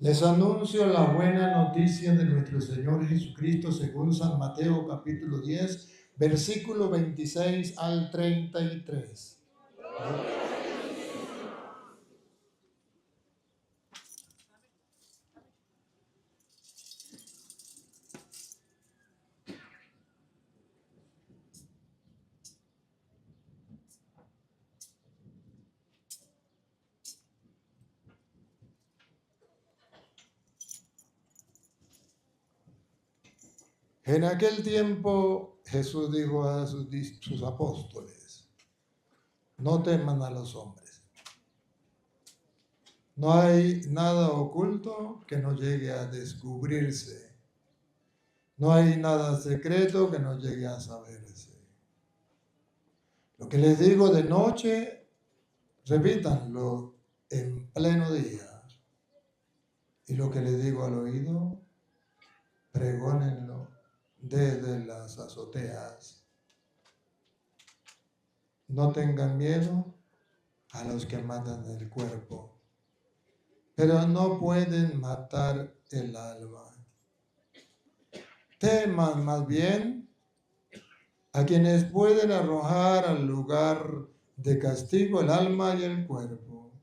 Les anuncio la buena noticia de nuestro Señor Jesucristo según San Mateo capítulo 10, versículo 26 al 33. En aquel tiempo Jesús dijo a sus apóstoles: no teman a los hombres. No hay nada oculto que no llegue a descubrirse. No hay nada secreto que no llegue a saberse. Lo que les digo de noche, repítanlo en pleno día. Y lo que les digo al oído, pregónenlo desde las azoteas. No tengan miedo a los que matan el cuerpo, pero no pueden matar el alma. Teman más bien a quienes pueden arrojar al lugar de castigo el alma y el cuerpo.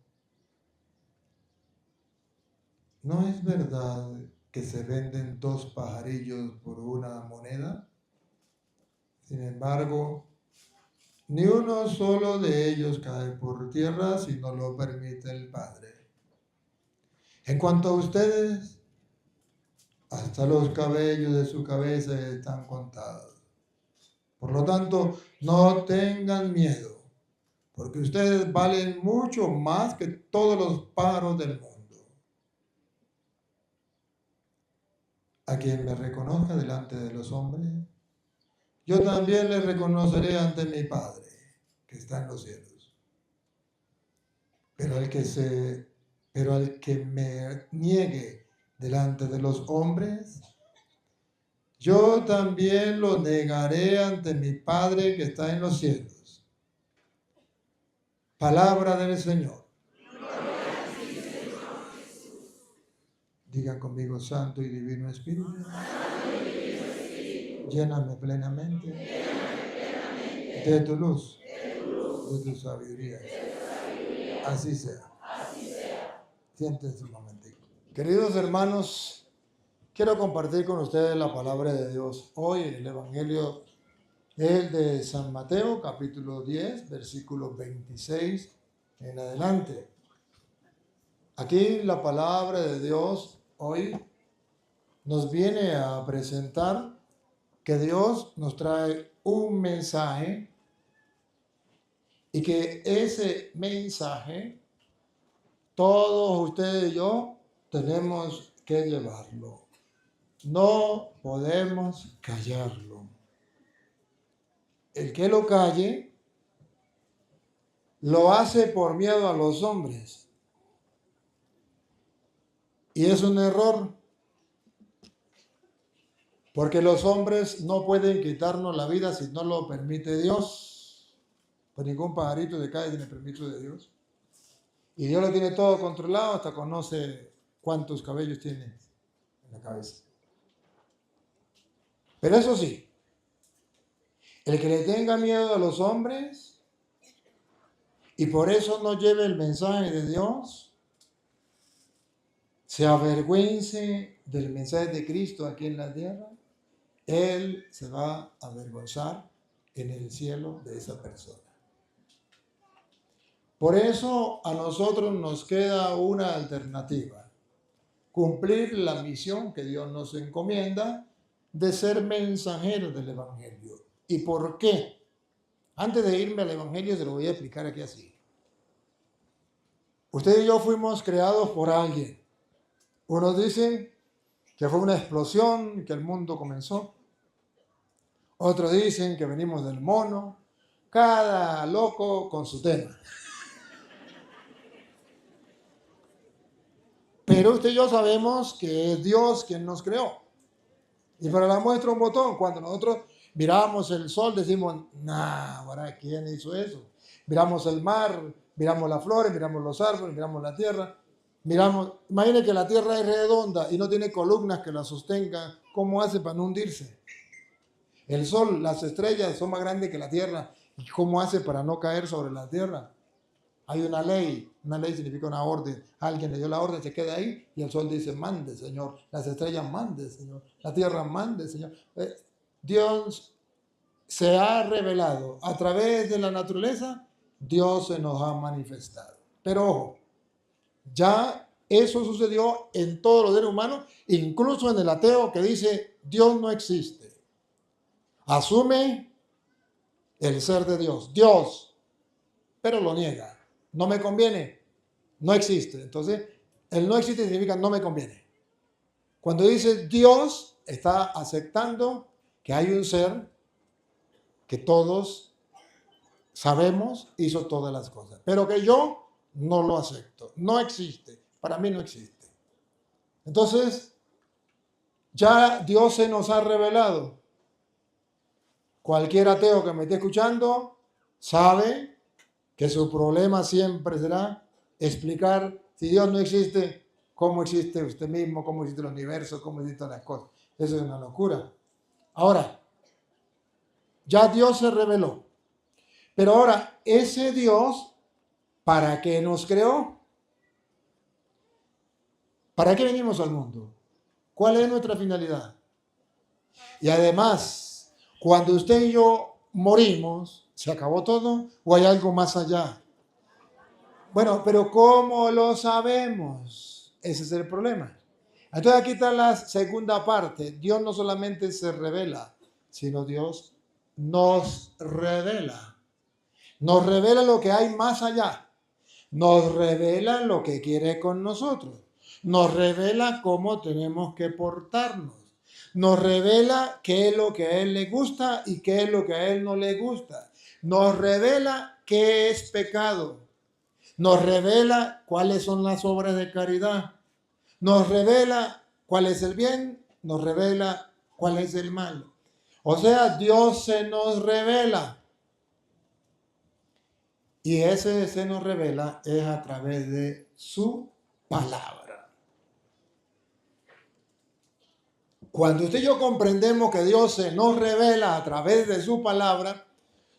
¿No es verdad que se venden 2 pajarillos por una moneda? Sin embargo, ni uno solo de ellos cae por tierra si no lo permite el Padre. En cuanto a ustedes, hasta los cabellos de su cabeza están contados. Por lo tanto, no tengan miedo, porque ustedes valen mucho más que todos los pájaros del mundo. A quien me reconozca delante de los hombres, yo también le reconoceré ante mi Padre, que está en los cielos. Pero al que me niegue delante de los hombres, yo también lo negaré ante mi Padre que está en los cielos. Palabra del Señor. Digan conmigo: Santo y Divino Espíritu, lléname plenamente de tu luz, de tu sabiduría. Así sea. Siéntense un momentico. Queridos hermanos, quiero compartir con ustedes la palabra de Dios. Hoy el Evangelio es el de San Mateo, capítulo 10, versículos 26 en adelante. Aquí la palabra de Dios hoy nos viene a presentar que Dios nos trae un mensaje y que ese mensaje todos ustedes y yo tenemos que llevarlo. No podemos callarlo. El que lo calle lo hace por miedo a los hombres. Y es un error, porque los hombres no pueden quitarnos la vida si no lo permite Dios. Pues ningún pajarito se cae sin el permiso de Dios. Y Dios lo tiene todo controlado, hasta conoce cuántos cabellos tiene en la cabeza. Pero eso sí, el que le tenga miedo a los hombres y por eso no lleve el mensaje de Dios, se avergüence del mensaje de Cristo aquí en la tierra, él se va a avergonzar en el cielo de esa persona. Por eso a nosotros nos queda una alternativa: cumplir la misión que Dios nos encomienda de ser mensajeros del Evangelio. ¿Y por qué? Antes de irme al Evangelio se lo voy a explicar aquí así. Usted y yo fuimos creados por alguien. Unos dicen que fue una explosión, que el mundo comenzó. Otros dicen que venimos del mono. Cada loco con su tema. Pero usted y yo sabemos que es Dios quien nos creó. Y para la muestra un botón, cuando nosotros miramos el sol decimos: nah, ¿ahora quién hizo eso? Miramos el mar, miramos las flores, miramos los árboles, miramos la tierra. Miramos, imagine que la Tierra es redonda y no tiene columnas que la sostengan. ¿Cómo hace para no hundirse? El Sol, las estrellas son más grandes que la Tierra. ¿Y cómo hace para no caer sobre la Tierra? Hay una ley significa una orden. Alguien le dio la orden, se queda ahí y el Sol dice, mande, Señor. Las estrellas, mande, Señor. La Tierra, mande, Señor. Dios se ha revelado a través de la naturaleza. Dios se nos ha manifestado. Pero ojo, ya eso sucedió en todos los seres humanos, incluso en el ateo que dice Dios no existe. Asume el ser de Dios, pero lo niega. No me conviene, no existe. Entonces, el no existe significa no me conviene. Cuando dice Dios, está aceptando que hay un ser que todos sabemos hizo todas las cosas, pero que yo no lo acepto, no existe, para mí no existe. Entonces, ya Dios se nos ha revelado. Cualquier ateo que me esté escuchando sabe que su problema siempre será explicar si Dios no existe, cómo existe usted mismo, cómo existe el universo, cómo existen las cosas. Eso es una locura. Ahora, ya Dios se reveló. Pero ahora, ese Dios, ¿para qué nos creó? ¿Para qué venimos al mundo? ¿Cuál es nuestra finalidad? Y además, cuando usted y yo morimos, ¿se acabó todo o hay algo más allá? Bueno, pero ¿cómo lo sabemos? Ese es el problema. Entonces aquí está la segunda parte. Dios no solamente se revela, sino Dios nos revela. Nos revela lo que hay más allá. Nos revela lo que quiere con nosotros. Nos revela cómo tenemos que portarnos. Nos revela qué es lo que a Él le gusta y qué es lo que a Él no le gusta. Nos revela qué es pecado. Nos revela cuáles son las obras de caridad. Nos revela cuál es el bien. Nos revela cuál es el mal. O sea, Dios se nos revela. Y ese se nos revela es a través de su palabra. Cuando usted y yo comprendemos que Dios se nos revela a través de su palabra,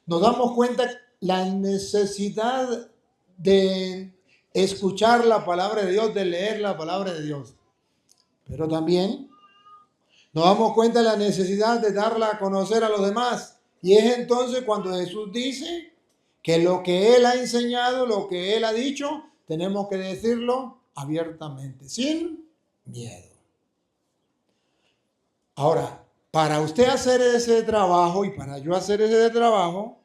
nos damos cuenta la necesidad de escuchar la palabra de Dios, de leer la palabra de Dios. Pero también nos damos cuenta de la necesidad de darla a conocer a los demás. Y es entonces cuando Jesús dice que lo que Él ha enseñado, lo que Él ha dicho, tenemos que decirlo abiertamente, sin miedo. Ahora, para usted hacer ese trabajo y para yo hacer ese trabajo,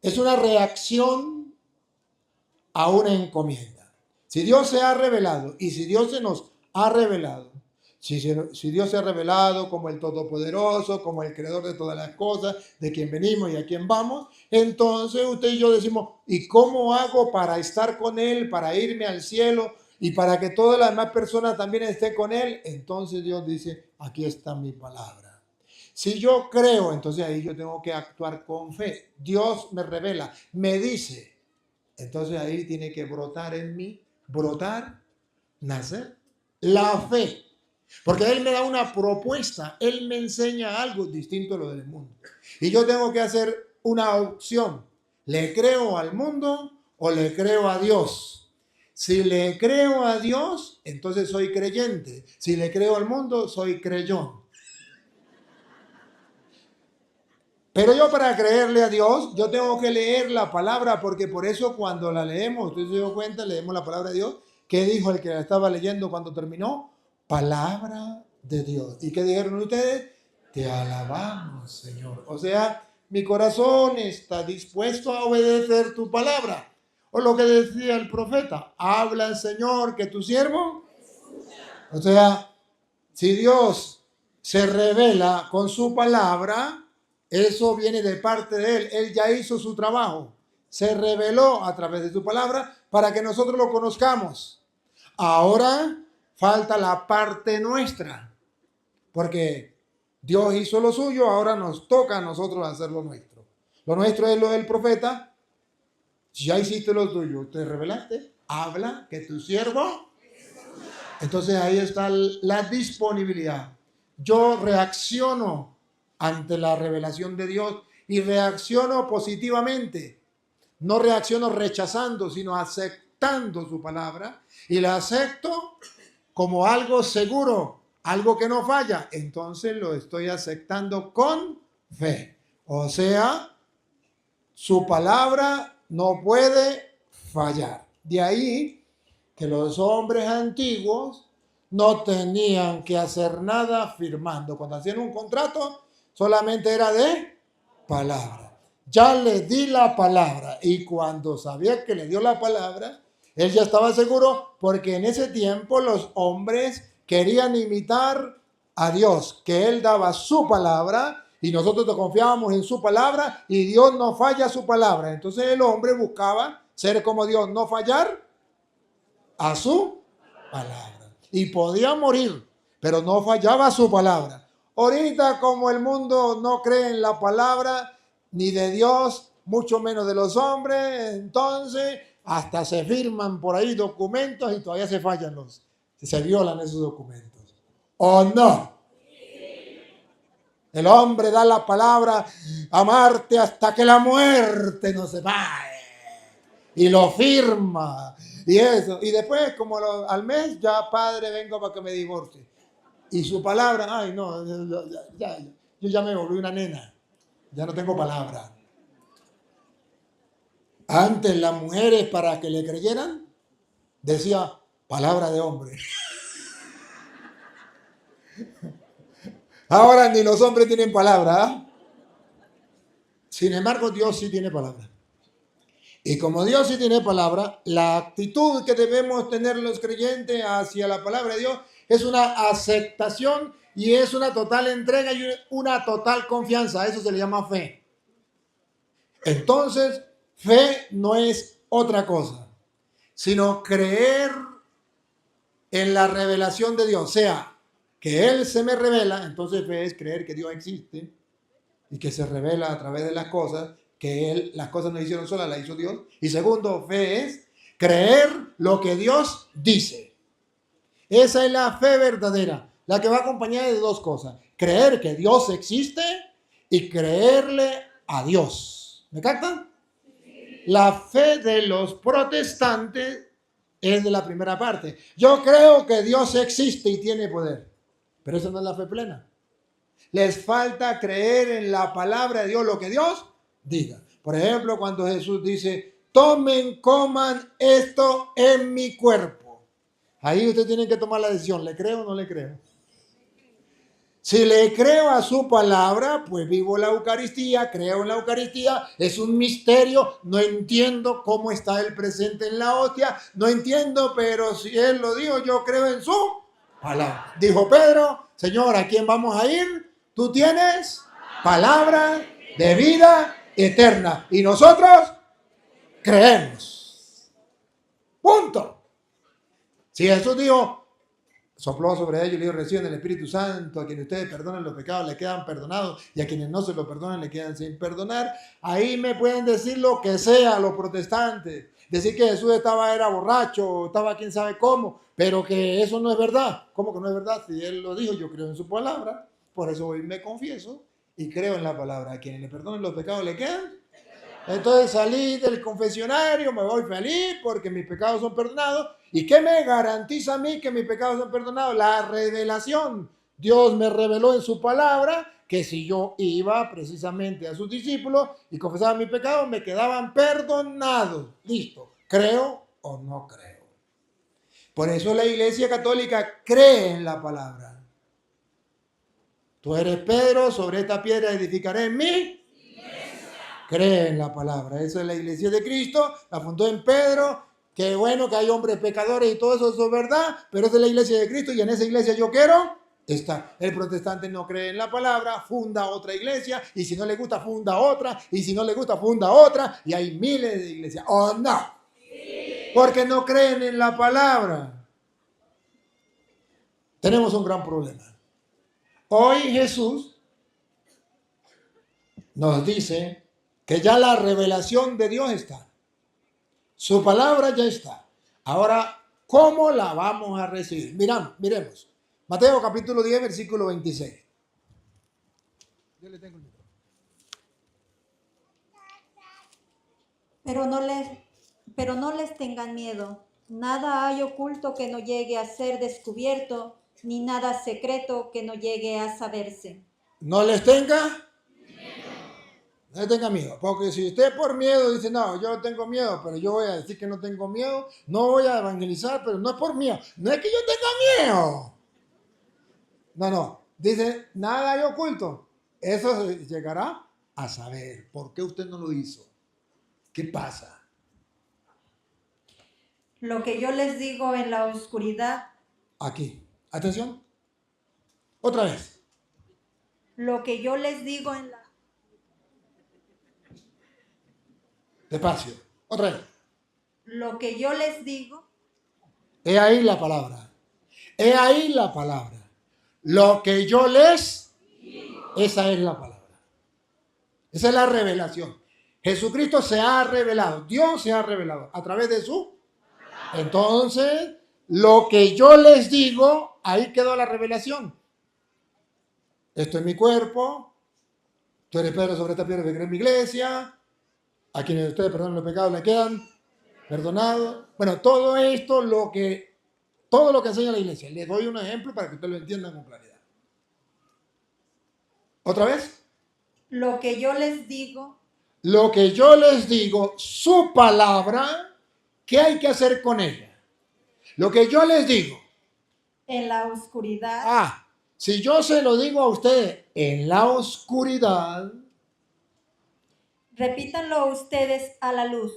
es una reacción a una encomienda. Si Dios se ha revelado y si Dios se nos ha revelado, si Dios se ha revelado como el Todopoderoso, como el Creador de todas las cosas, de quien venimos y a quien vamos, entonces usted y yo decimos, ¿y cómo hago para estar con Él, para irme al cielo y para que todas las demás personas también estén con Él? Entonces Dios dice, aquí está mi palabra. Si yo creo, entonces ahí yo tengo que actuar con fe. Dios me revela, me dice. Entonces ahí tiene que brotar en mí, nacer la fe. Porque Él me da una propuesta, Él me enseña algo distinto a lo del mundo. Y yo tengo que hacer una opción. ¿Le creo al mundo o le creo a Dios? Si le creo a Dios, entonces soy creyente. Si le creo al mundo, soy creyón. Pero yo para creerle a Dios, yo tengo que leer la palabra, porque por eso cuando la leemos, usted se dio cuenta, leemos la palabra de Dios. ¿Qué dijo el que la estaba leyendo cuando terminó? Palabra de Dios. ¿Y qué dijeron ustedes? Te alabamos, Señor. O sea, mi corazón está dispuesto a obedecer tu palabra. O lo que decía el profeta, habla, Señor, que tu siervo. O sea, si Dios se revela con su palabra, eso viene de parte de Él. Él ya hizo su trabajo. Se reveló a través de su palabra para que nosotros lo conozcamos. Ahora falta la parte nuestra, porque Dios hizo lo suyo, ahora nos toca a nosotros hacer lo nuestro. Lo nuestro es lo del profeta. Ya hiciste lo tuyo, te revelaste, habla que tu siervo. Entonces ahí está la disponibilidad. Yo reacciono ante la revelación de Dios y reacciono positivamente. No reacciono rechazando, sino aceptando su palabra y la acepto como algo seguro, algo que no falla. Entonces lo estoy aceptando con fe. O sea, su palabra no puede fallar. De ahí que los hombres antiguos no tenían que hacer nada firmando. Cuando hacían un contrato, solamente era de palabra. Ya le di la palabra y cuando sabía que le dio la palabra, él ya estaba seguro porque en ese tiempo los hombres querían imitar a Dios, que él daba su palabra y nosotros confiábamos en su palabra y Dios no falla su palabra. Entonces el hombre buscaba ser como Dios, no fallar a su palabra. Y podía morir, pero no fallaba su palabra. Ahorita como el mundo no cree en la palabra ni de Dios, mucho menos de los hombres, entonces hasta se firman por ahí documentos y todavía se fallan se violan esos documentos. ¿O no? El hombre da la palabra, amarte hasta que la muerte nos separe. Y lo firma. Y eso. Y después, como al mes, ya padre, vengo para que me divorcie. Y su palabra, ay no, yo ya me volví una nena. Ya no tengo palabra. Antes las mujeres, para que le creyeran, decía palabra de hombre. Ahora ni los hombres tienen palabra. ¿Eh? Sin embargo, Dios sí tiene palabra. Y como Dios sí tiene palabra, la actitud que debemos tener los creyentes hacia la palabra de Dios es una aceptación y es una total entrega y una total confianza. Eso se le llama fe. Entonces, fe no es otra cosa, sino creer en la revelación de Dios. O sea, que Él se me revela, entonces fe es creer que Dios existe y que se revela a través de las cosas, que las cosas no hicieron solas, las hizo Dios. Y segundo, fe es creer lo que Dios dice. Esa es la fe verdadera, la que va acompañada de dos cosas. Creer que Dios existe y creerle a Dios. ¿Me captan? La fe de los protestantes es de la primera parte. Yo creo que Dios existe y tiene poder. Pero esa no es la fe plena. Les falta creer en la palabra de Dios, lo que Dios diga. Por ejemplo, cuando Jesús dice, tomen, coman esto en mi cuerpo. Ahí usted tiene que tomar la decisión, ¿le creo o no le creo? Si le creo a su palabra, pues vivo la Eucaristía, creo en la Eucaristía, es un misterio, no entiendo cómo está Él presente en la hostia, no entiendo, pero si Él lo dijo, yo creo en su palabra. Dijo Pedro, Señor, ¿a quién vamos a ir? Tú tienes palabra de vida eterna y nosotros creemos. Punto. Si Jesús dijo, sopló sobre ellos y le dijo, reciben el Espíritu Santo, a quienes ustedes perdonen los pecados le quedan perdonados y a quienes no se lo perdonan le quedan sin perdonar. Ahí me pueden decir lo que sea los protestantes, decir que Jesús era borracho, estaba quién sabe cómo, pero que eso no es verdad. ¿Cómo que no es verdad? Si Él lo dijo, yo creo en su palabra, por eso hoy me confieso y creo en la palabra. A quienes le perdonen los pecados le quedan. Entonces salí del confesionario, me voy feliz porque mis pecados son perdonados. ¿Y qué me garantiza a mí que mis pecados son perdonados? La revelación. Dios me reveló en su palabra que si yo iba precisamente a sus discípulos y confesaba mis pecados, me quedaban perdonados. Listo. ¿Creo o no creo? Por eso la Iglesia Católica cree en la palabra. Tú eres Pedro, sobre esta piedra edificaré en mí. Cree en la palabra. Esa es la Iglesia de Cristo, la fundó en Pedro. Qué bueno que hay hombres pecadores y todo eso es verdad, pero esa es la Iglesia de Cristo y en esa iglesia yo quiero estar. El protestante no cree en la palabra, funda otra iglesia y si no le gusta funda otra y si no le gusta funda otra y hay miles de iglesias. ¿O no? Porque no creen en la palabra. Tenemos un gran problema. Hoy Jesús nos dice que ya la revelación de Dios está. Su palabra ya está. Ahora, ¿cómo la vamos a recibir? Miremos. Mateo capítulo 10, versículo 26. Yo le tengo el micrófono. Pero no les tengan miedo. Nada hay oculto que no llegue a ser descubierto, ni nada secreto que no llegue a saberse. No les tenga miedo, porque si usted por miedo dice, no, yo tengo miedo, pero yo voy a decir que no tengo miedo, no voy a evangelizar, pero no es por miedo, no es que yo tenga miedo. No, dice, nada hay oculto. Eso se llegará a saber. ¿Por qué usted no lo hizo? ¿Qué pasa? Lo que yo les digo en la oscuridad, Aquí, atención, otra vez. lo que yo les digo en la... Despacio, otra vez. Lo que yo les digo, He ahí la palabra. He ahí la palabra. Lo que yo les, esa es la palabra. Esa es la revelación. Jesucristo se ha revelado. Dios se ha revelado a través de su. Entonces, lo que yo les digo, ahí quedó la revelación. Esto es mi cuerpo. Tú eres Pedro sobre esta piedra que cree en mi iglesia. A quienes ustedes perdonan los pecados le quedan perdonados. Bueno, todo esto, todo lo que enseña la iglesia. Les doy un ejemplo para que ustedes lo entiendan con claridad. ¿Otra vez? lo que yo les digo, Lo que yo les digo, su palabra, ¿qué hay que hacer con ella? Lo que yo les digo. en la oscuridad, Si yo se lo digo a ustedes en la oscuridad, repítanlo ustedes a la luz.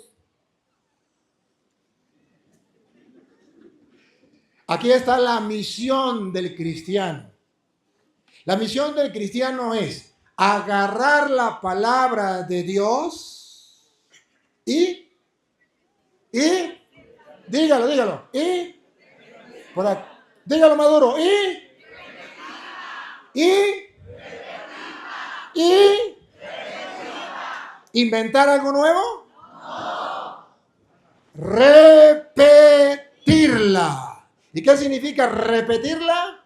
aquí está la misión del cristiano. La misión del cristiano es agarrar la palabra de Dios y dígalo, por aquí, dígalo más duro, y inventar algo nuevo, repetirla. ¿Y qué significa repetirla?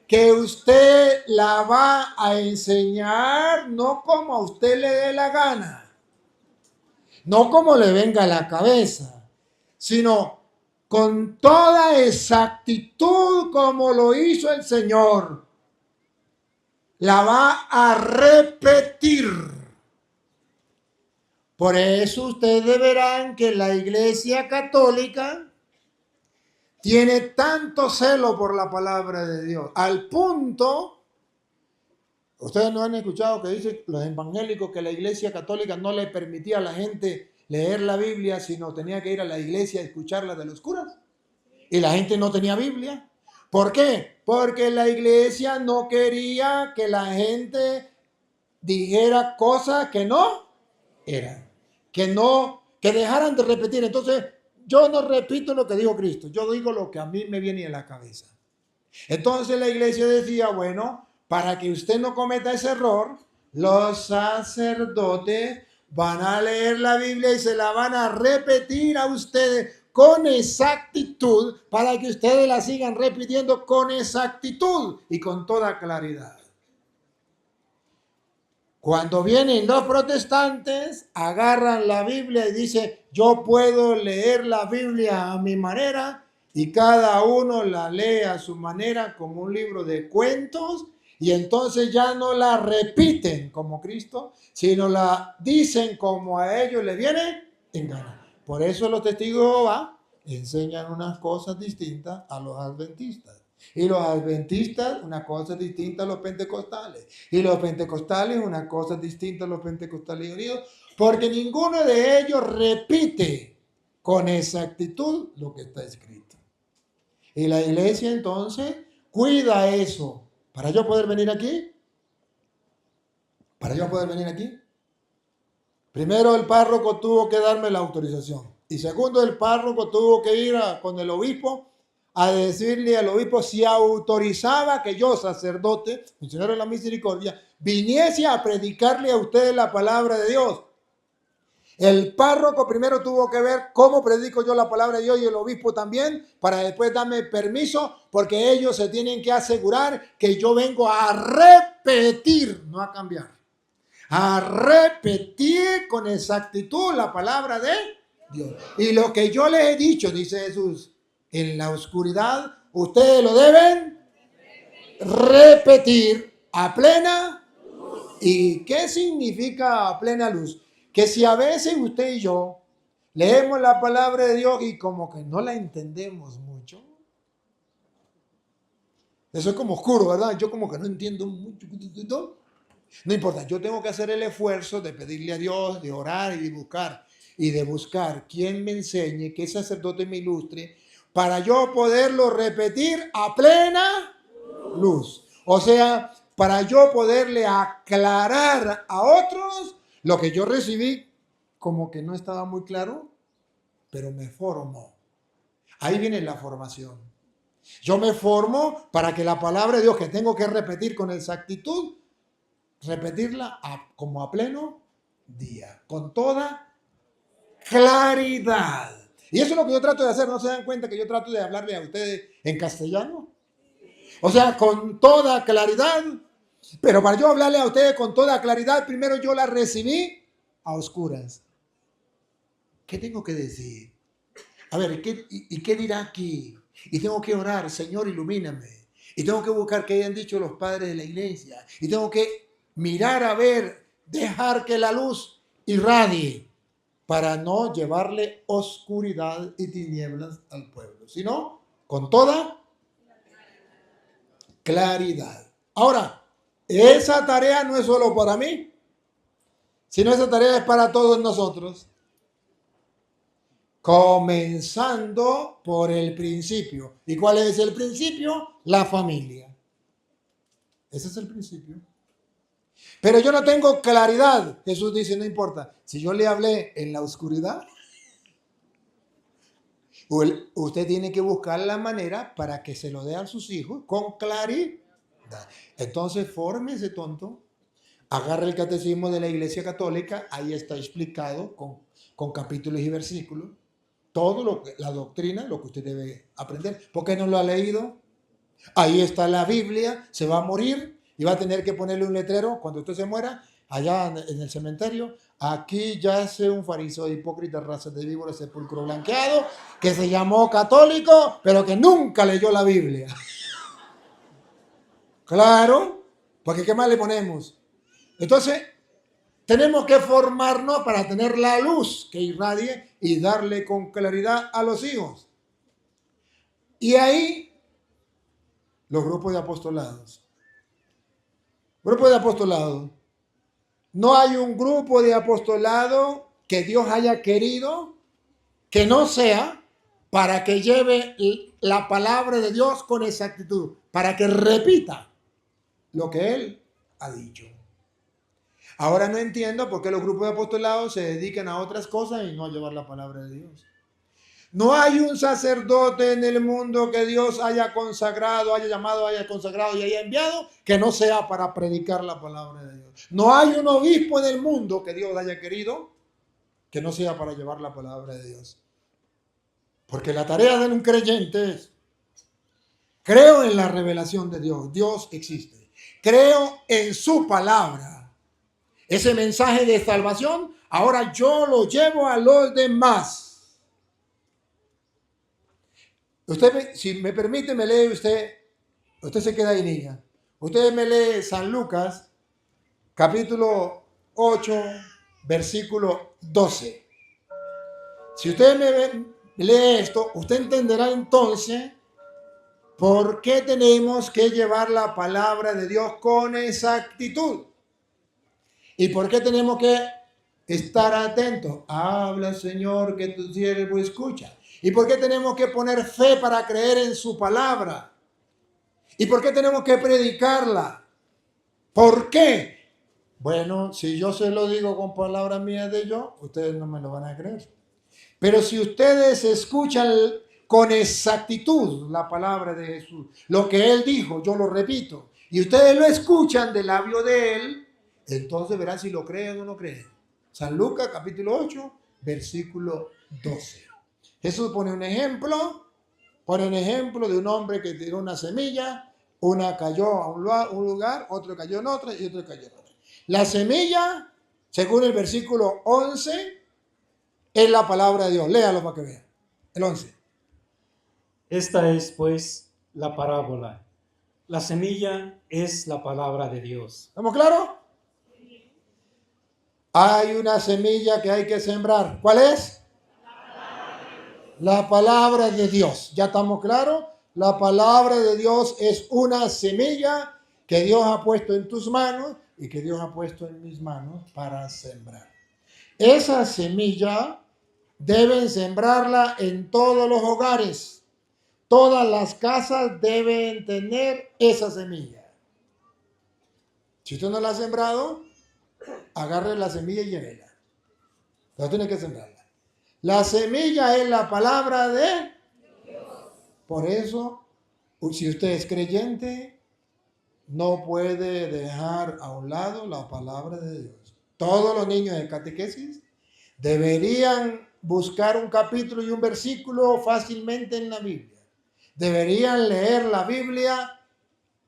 Que usted la va a enseñar no como a usted le dé la gana, no como le venga a la cabeza, sino con toda exactitud como lo hizo el Señor. La va a repetir. Por eso ustedes verán que la Iglesia Católica tiene tanto celo por la palabra de Dios, al punto, ustedes no han escuchado que dicen los evangélicos que la Iglesia Católica no le permitía a la gente leer la Biblia, sino tenía que ir a la iglesia a escucharla de los curas. Y la gente no tenía Biblia. ¿Por qué? Porque la iglesia no quería que la gente dijera cosas que no eran, que dejaran de repetir. Entonces, yo no repito lo que dijo Cristo, yo digo lo que a mí me viene a la cabeza. Entonces la iglesia decía, bueno, para que usted no cometa ese error, los sacerdotes van a leer la Biblia y se la van a repetir a ustedes con exactitud para que ustedes la sigan repitiendo con exactitud y con toda claridad. Cuando vienen los protestantes, agarran la Biblia y dicen, yo puedo leer la Biblia a mi manera, y cada uno la lee a su manera como un libro de cuentos, y entonces ya no la repiten como Cristo, sino la dicen como a ellos les viene en gana. Por eso los testigos de Jehová enseñan unas cosas distintas a los adventistas. Y los adventistas, una cosa distinta a los pentecostales. Y los pentecostales, una cosa distinta a los pentecostales unidos. Porque ninguno de ellos repite con exactitud lo que está escrito. Y la iglesia entonces cuida eso. Para yo poder venir aquí. Primero el párroco tuvo que darme la autorización. Y segundo el párroco tuvo que ir con el obispo a decirle al obispo si autorizaba que yo, sacerdote, misionero de la misericordia, viniese a predicarle a ustedes la palabra de Dios. El párroco primero tuvo que ver cómo predico yo la palabra de Dios y el obispo también, para después darme permiso, porque ellos se tienen que asegurar que yo vengo a repetir, no a cambiar, a repetir con exactitud la palabra de Dios. Y lo que yo les he dicho, dice Jesús, en la oscuridad, ustedes lo deben repetir a plena. ¿Y qué significa a plena luz? Que si a veces usted y yo leemos la palabra de Dios y como que no la entendemos mucho, eso es como oscuro, ¿verdad? Yo como que no entiendo mucho. No importa, yo tengo que hacer el esfuerzo de pedirle a Dios, de orar y de buscar quien me enseñe, qué sacerdote me ilustre, para yo poderlo repetir a plena luz. O sea, para yo poderle aclarar a otros lo que yo recibí como que no estaba muy claro, pero me formó. Ahí viene la formación. Yo me formo para que la palabra de Dios que tengo que repetir con exactitud, repetirla como a pleno día, con toda claridad. Y eso es lo que yo trato de hacer. ¿No se dan cuenta que yo trato de hablarle a ustedes en castellano? O sea, con toda claridad. Pero para yo hablarle a ustedes con toda claridad, primero yo la recibí a oscuras. ¿Qué tengo que decir? A ver, ¿qué dirá aquí? Y tengo que orar, Señor, ilumíname. Y tengo que buscar qué hayan dicho los padres de la iglesia. Y tengo que mirar a ver, dejar que la luz irradie para no llevarle oscuridad y tinieblas al pueblo, sino con toda claridad. Ahora, esa tarea no es solo para mí, sino esa tarea es para todos nosotros. Comenzando por el principio. ¿Y cuál es el principio? La familia. Ese es el principio. Pero yo no tengo claridad. Jesús dice, no importa. Si yo le hablé en la oscuridad, usted tiene que buscar la manera para que se lo dé a sus hijos con claridad. Entonces, fórmese, tonto. Agarra el catecismo de la Iglesia Católica. Ahí está explicado con capítulos y versículos. Todo la doctrina, lo que usted debe aprender. ¿Por qué no lo ha leído? Ahí está la Biblia. Se va a morir y va a tener que ponerle un letrero cuando usted se muera, allá en el cementerio. Aquí yace un fariseo hipócrita, raza de víbora, sepulcro blanqueado, que se llamó católico, pero que nunca leyó la Biblia. Claro, porque ¿qué más le ponemos? Entonces, tenemos que formarnos para tener la luz que irradie y darle con claridad a los hijos. Y ahí, los grupos de apostolados. Grupo de apostolado. No hay un grupo de apostolado que Dios haya querido que no sea para que lleve la palabra de Dios con exactitud, para que repita lo que Él ha dicho. Ahora no entiendo por qué los grupos de apostolados se dedican a otras cosas y no a llevar la palabra de Dios. No hay un sacerdote en el mundo que Dios haya consagrado, haya llamado, haya consagrado y haya enviado que no sea para predicar la palabra de Dios. No hay un obispo en el mundo que Dios haya querido que no sea para llevar la palabra de Dios. Porque la tarea de un creyente es: creo en la revelación de Dios. Dios existe. Creo en su palabra. Ese mensaje de salvación, ahora yo lo llevo a los demás. Usted, si me permite, me lee usted se queda ahí, niña. Usted me lee San Lucas, capítulo 8, versículo 12. Si usted me lee esto, usted entenderá entonces por qué tenemos que llevar la palabra de Dios con exactitud. ¿Y por qué tenemos que estar atentos? Habla, Señor, que tu siervo escucha. ¿Y por qué tenemos que poner fe para creer en su palabra? ¿Y por qué tenemos que predicarla? ¿Por qué? Bueno, si yo se lo digo con palabras mías de yo, ustedes no me lo van a creer. Pero si ustedes escuchan con exactitud la palabra de Jesús, lo que Él dijo, yo lo repito, y ustedes lo escuchan del labio de Él, entonces verán si lo creen o no creen. San Lucas capítulo 8, versículo 12. Jesús pone un ejemplo de un hombre que tiró una semilla, una cayó a un lugar, otro cayó en otro y otro cayó en otro. La semilla, según el versículo 11, es la palabra de Dios. Léalo para que vean. El 11. Esta es, pues, la parábola. La semilla es la palabra de Dios. ¿Estamos claros? Hay una semilla que hay que sembrar. ¿Cuál es? La palabra de Dios. ¿Ya estamos claros? La palabra de Dios es una semilla que Dios ha puesto en tus manos y que Dios ha puesto en mis manos para sembrar. Esa semilla deben sembrarla en todos los hogares. Todas las casas deben tener esa semilla. Si usted no la ha sembrado, agarre la semilla y llévela. Pero tiene que sembrarla. La semilla es la palabra de Dios. Por eso, si usted es creyente, no puede dejar a un lado la palabra de Dios. Todos los niños de catequesis deberían buscar un capítulo y un versículo fácilmente en la Biblia. Deberían leer la Biblia,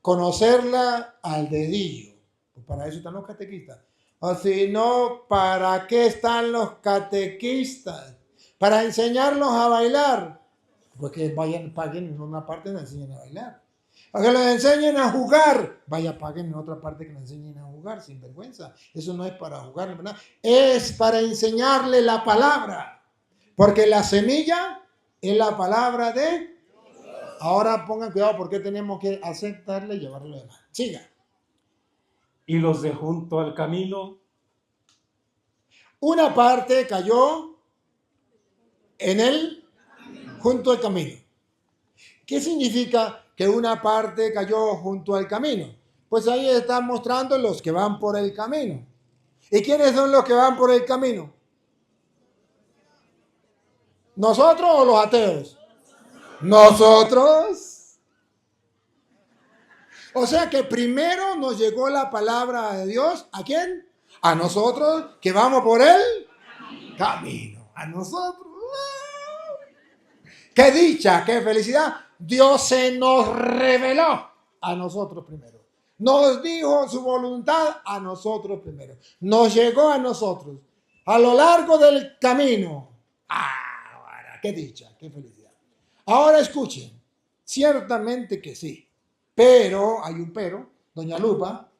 conocerla al dedillo. Pues para eso están los catequistas. O si no, ¿para qué están los catequistas? Para enseñarlos a bailar. Porque vayan, paguen en una parte y nos enseñen a bailar. Para que los enseñen a jugar. Vaya, paguen en otra parte que nos enseñen a jugar, sin vergüenza. Eso no es para jugar, ¿verdad? Es para enseñarle la palabra. Porque la semilla es la palabra de Dios. Ahora pongan cuidado porque tenemos que aceptarle y llevarle lo demás. Siga. Y los de junto al camino. Una parte cayó junto al camino. ¿Qué significa que una parte cayó junto al camino? Pues ahí están mostrando los que van por el camino. ¿Y quiénes son los que van por el camino? ¿Nosotros o los ateos? Nosotros. O sea que primero nos llegó la palabra de Dios. ¿A quién? A nosotros que vamos por el camino. A nosotros. ¡Qué dicha! ¡Qué felicidad! Dios se nos reveló a nosotros primero. Nos dijo su voluntad a nosotros primero. Nos llegó a nosotros a lo largo del camino. ¡Ah! ¡Qué dicha! ¡Qué felicidad! Ahora escuchen. Ciertamente que sí. Pero, hay un pero, doña Lupa.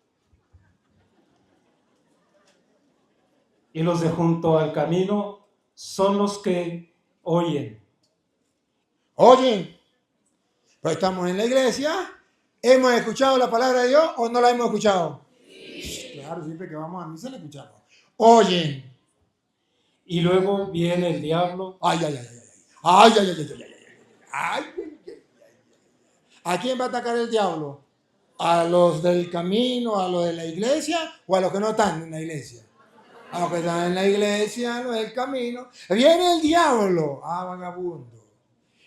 Y los de junto al camino son los que oyen. Oyen. Pues estamos en la iglesia. ¿Hemos escuchado la palabra de Dios o no la hemos escuchado? Sí. Claro, siempre que vamos a misa la escuchamos. Oyen. Y luego viene el diablo. Ay, ay, ay, ay, ay, ay, ay, ay, ay, ay, ay, ay, ay. ¿A quién va a atacar el diablo? ¿A los del camino, a los de la iglesia o a los que no están en la iglesia? A los que están en la iglesia, a los del camino. Viene el diablo, vagabundo.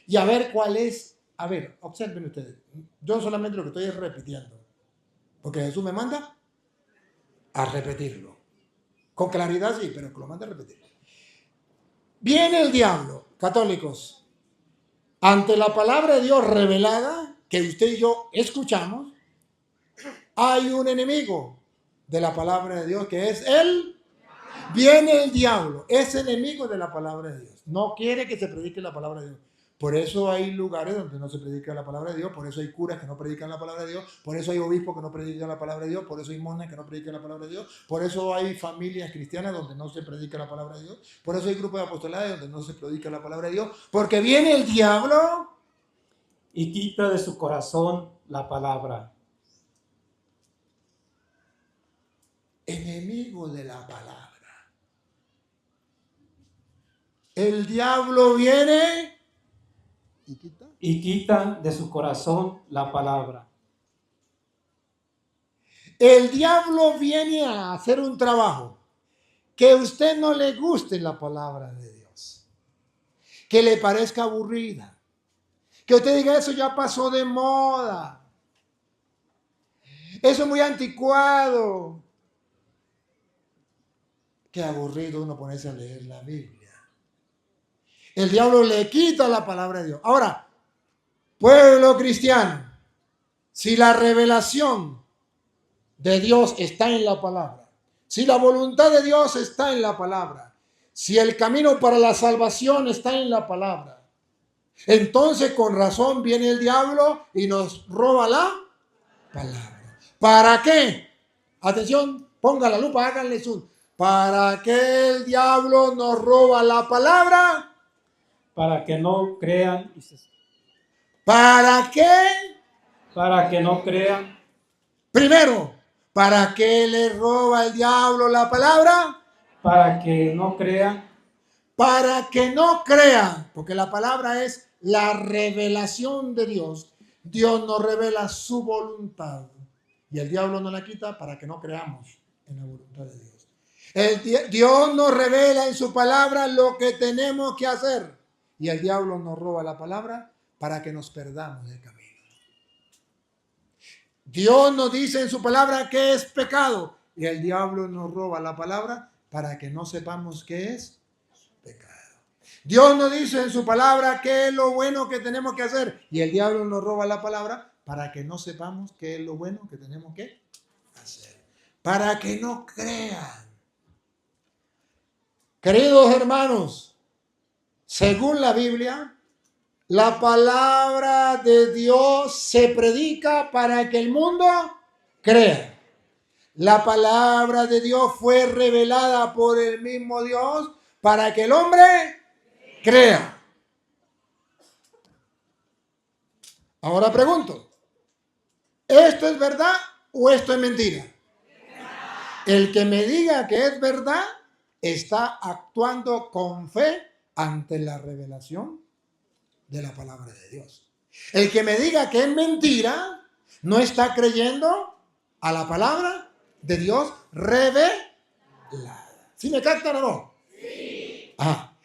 Y a ver cuál es. A ver, observen ustedes. Yo solamente lo que estoy es repitiendo. Porque Jesús me manda a repetirlo. Con claridad sí, pero que lo manda a repetir. Viene el diablo, católicos. Ante la palabra de Dios revelada, que usted y yo escuchamos, hay un enemigo de la palabra de Dios que es él. Viene el diablo, es enemigo de la palabra de Dios. No quiere que se predique la palabra de Dios. Por eso hay lugares donde no se predica la palabra de Dios, por eso hay curas que no predican la palabra de Dios, por eso hay obispos que no predican la palabra de Dios, por eso hay monjas que no predican la palabra de Dios, por eso hay familias cristianas donde no se predica la palabra de Dios, por eso hay grupos de apostolados donde no se predica la palabra de Dios, porque viene el diablo y quita de su corazón la palabra. Enemigo de la palabra. El diablo viene y quita de su corazón la palabra. El diablo viene a hacer un trabajo que a usted no le guste la palabra de Dios, que le parezca aburrida, que usted diga eso ya pasó de moda, eso es muy anticuado. Qué aburrido uno ponerse a leer la Biblia. El diablo le quita la palabra de Dios. Ahora, pueblo cristiano, si la revelación de Dios está en la palabra, si la voluntad de Dios está en la palabra, si el camino para la salvación está en la palabra, entonces con razón viene el diablo y nos roba la palabra. ¿Para qué? Atención, ponga la lupa, háganle zoom. ¿Para qué el diablo nos roba la palabra? Para que no crean. ¿Para qué? Para que no crean. Primero, ¿para qué le roba el diablo la palabra? Para que no crean. Para que no crean, porque la palabra es la revelación de Dios. Dios nos revela su voluntad y el diablo nos la quita para que no creamos en la voluntad de Dios. Dios nos revela en su palabra lo que tenemos que hacer y el diablo nos roba la palabra para que nos perdamos del camino. Dios nos dice en su palabra que es pecado y el diablo nos roba la palabra para que no sepamos qué es pecado. Dios nos dice en su palabra qué es lo bueno que tenemos que hacer y el diablo nos roba la palabra para que no sepamos qué es lo bueno que tenemos que hacer. Para que no crean. Queridos hermanos, según la Biblia, la palabra de Dios se predica para que el mundo crea. La palabra de Dios fue revelada por el mismo Dios para que el hombre crea. Ahora pregunto, ¿esto es verdad o esto es mentira? El que me diga que es verdad está actuando con fe ante la revelación de la palabra de Dios. El que me diga que es mentira no está creyendo a la palabra de Dios revelada. ¿Sí me captan o no? Sí.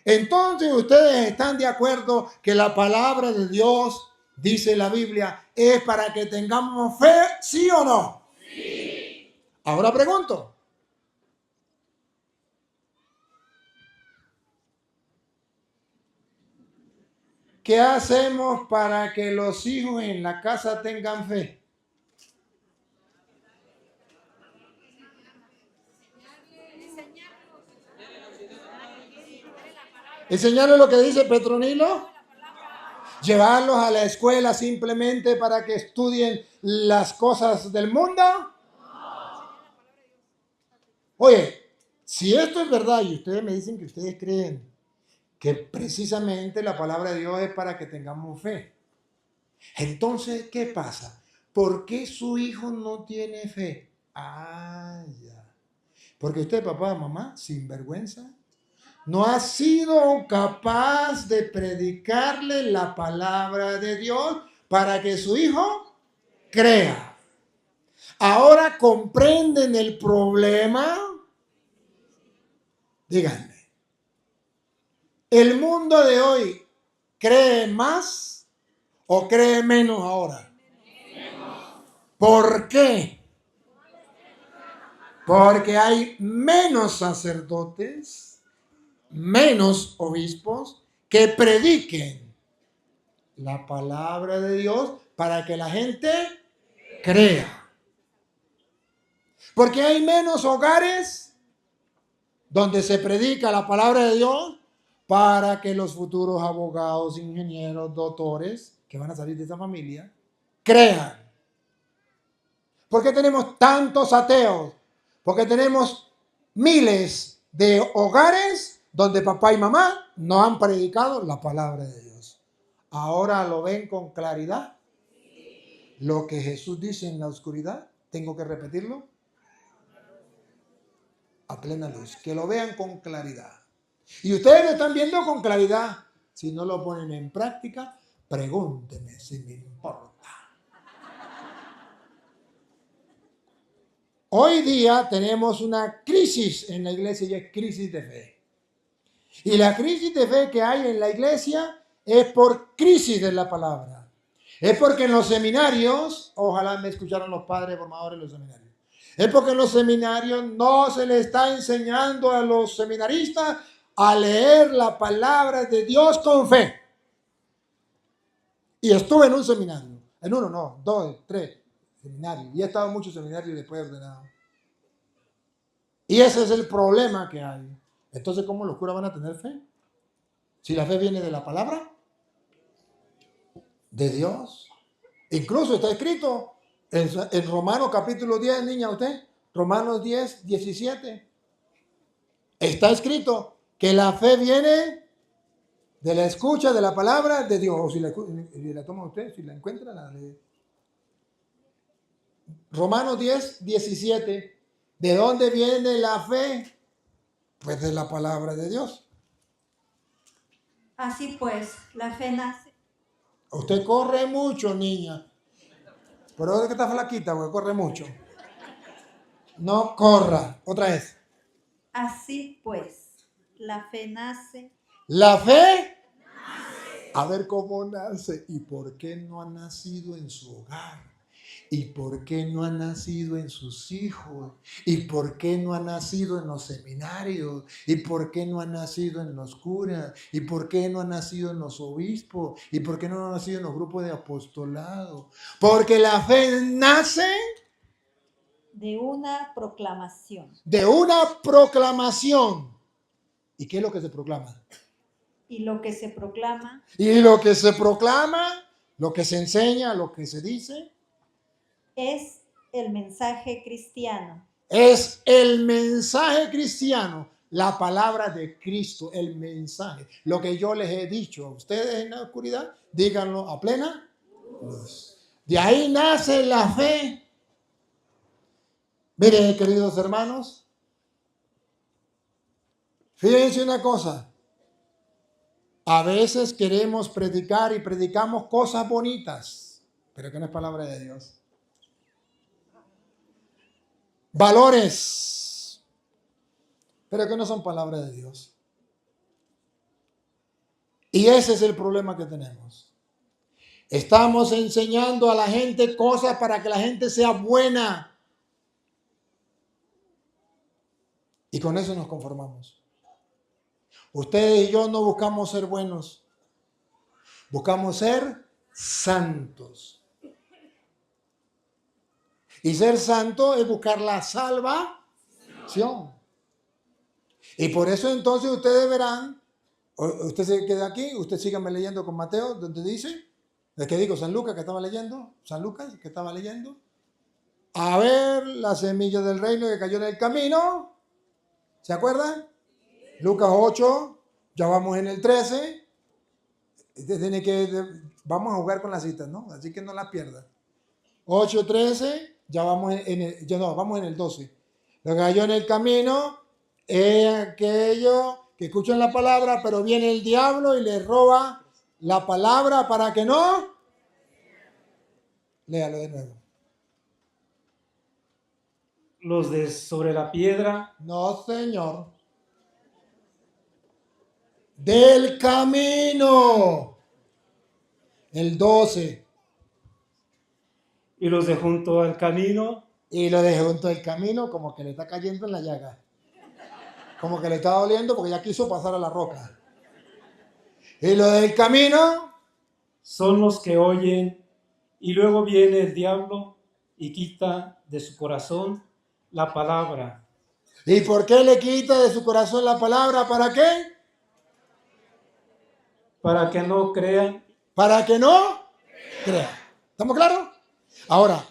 Entonces ustedes están de acuerdo que la palabra de Dios, dice la Biblia, es para que tengamos fe, ¿sí o no? Sí. Ahora pregunto. ¿Qué hacemos para que los hijos en la casa tengan fe? ¿Enseñarles lo que dice Petronilo? ¿Llevarlos a la escuela simplemente para que estudien las cosas del mundo? Oye, si esto es verdad y ustedes me dicen que ustedes creen que precisamente la palabra de Dios es para que tengamos fe, entonces, ¿qué pasa? ¿Por qué su hijo no tiene fe? Ya. Porque usted, papá, mamá, sin vergüenza, no ha sido capaz de predicarle la palabra de Dios para que su hijo crea. Ahora comprenden el problema. Díganme, ¿el mundo de hoy cree más o cree menos ahora? ¿Por qué? Porque hay menos sacerdotes, menos obispos que prediquen la palabra de Dios para que la gente crea. Porque hay menos hogares donde se predica la palabra de Dios para que los futuros abogados, ingenieros, doctores que van a salir de esa familia crean. ¿Por qué tenemos tantos ateos? Porque tenemos miles de hogares donde papá y mamá no han predicado la palabra de Dios. Ahora lo ven con claridad. Lo que Jesús dice en la oscuridad, tengo que repetirlo a plena luz. Que lo vean con claridad. Y ustedes lo están viendo con claridad. Si no lo ponen en práctica, pregúntenme si me importa. Hoy día tenemos una crisis en la iglesia y es crisis de fe. Y la crisis de fe que hay en la iglesia es por crisis de la palabra. Es porque en los seminarios, ojalá me escucharon los padres formadores de los seminarios, Es porque en los seminarios no se le está enseñando a los seminaristas a leer la palabra de Dios con fe. Y estuve en un seminario, en uno no, 2, 3 seminarios, y he estado en muchos seminarios después ordenado. Y ese es el problema que hay. Entonces, ¿cómo los curas van a tener fe? Si la fe viene de la palabra de Dios. Incluso está escrito en Romanos capítulo 10, niña, usted, Romanos 10, 17. Está escrito que la fe viene de la escucha de la palabra de Dios. O si la toma usted, si la encuentra, la lee. Romanos 10, 17. ¿De dónde viene la fe? Pues de la palabra de Dios. Así pues, la fe nace. Usted corre mucho, niña. Pero es que está flaquita, porque corre mucho. No corra. Otra vez. Así pues, la fe nace. La fe. A ver cómo nace y por qué no ha nacido en su hogar. ¿Y por qué no ha nacido en sus hijos? ¿Y por qué no ha nacido en los seminarios? ¿Y por qué no ha nacido en los curas? ¿Y por qué no ha nacido en los obispos? ¿Y por qué no ha nacido en los grupos de apostolado? Porque la fe nace De una proclamación. de una proclamación. ¿Y qué es lo que se proclama? Y lo que se proclama Y lo que se proclama, lo que se enseña, lo que se dice, es el mensaje cristiano. es el mensaje cristiano, la palabra de Cristo, el mensaje. Lo que yo les he dicho a ustedes en la oscuridad, díganlo a plena luz. De ahí nace la fe. Miren, queridos hermanos, fíjense una cosa. A veces queremos predicar y predicamos cosas bonitas, pero que no es palabra de Dios. Valores, pero que no son palabra de Dios. Y ese es el problema que tenemos. Estamos enseñando a la gente cosas para que la gente sea buena. Y con eso nos conformamos. Ustedes y yo no buscamos ser buenos. Buscamos ser santos. Y ser santo es buscar la salvación. Y por eso entonces ustedes verán, usted se queda aquí, usted síganme leyendo con Mateo, donde dice, ¿de qué digo? San Lucas que estaba leyendo, San Lucas que estaba leyendo. A ver, la semilla del reino que cayó en el camino. ¿Se acuerdan? Lucas 8, ya vamos en el 13. Vamos a jugar con las citas, ¿no? Así que no las pierdan. 8, 13. Ya vamos vamos en el 12. Lo que cayó en el camino es aquello que escuchan la palabra, pero viene el diablo y le roba la palabra para que no. Léalo de nuevo. Los de sobre la piedra. No, señor. Del camino. El 12. Y los de junto al camino. Y lo de junto al camino como que le está cayendo en la llaga. Como que le está doliendo porque ya quiso pasar a la roca. Y lo del camino. Son los que oyen y luego viene el diablo y quita de su corazón la palabra. ¿Y por qué le quita de su corazón la palabra? ¿Para qué? Para que no crean. Para que no crean. ¿Estamos claros? Ahora,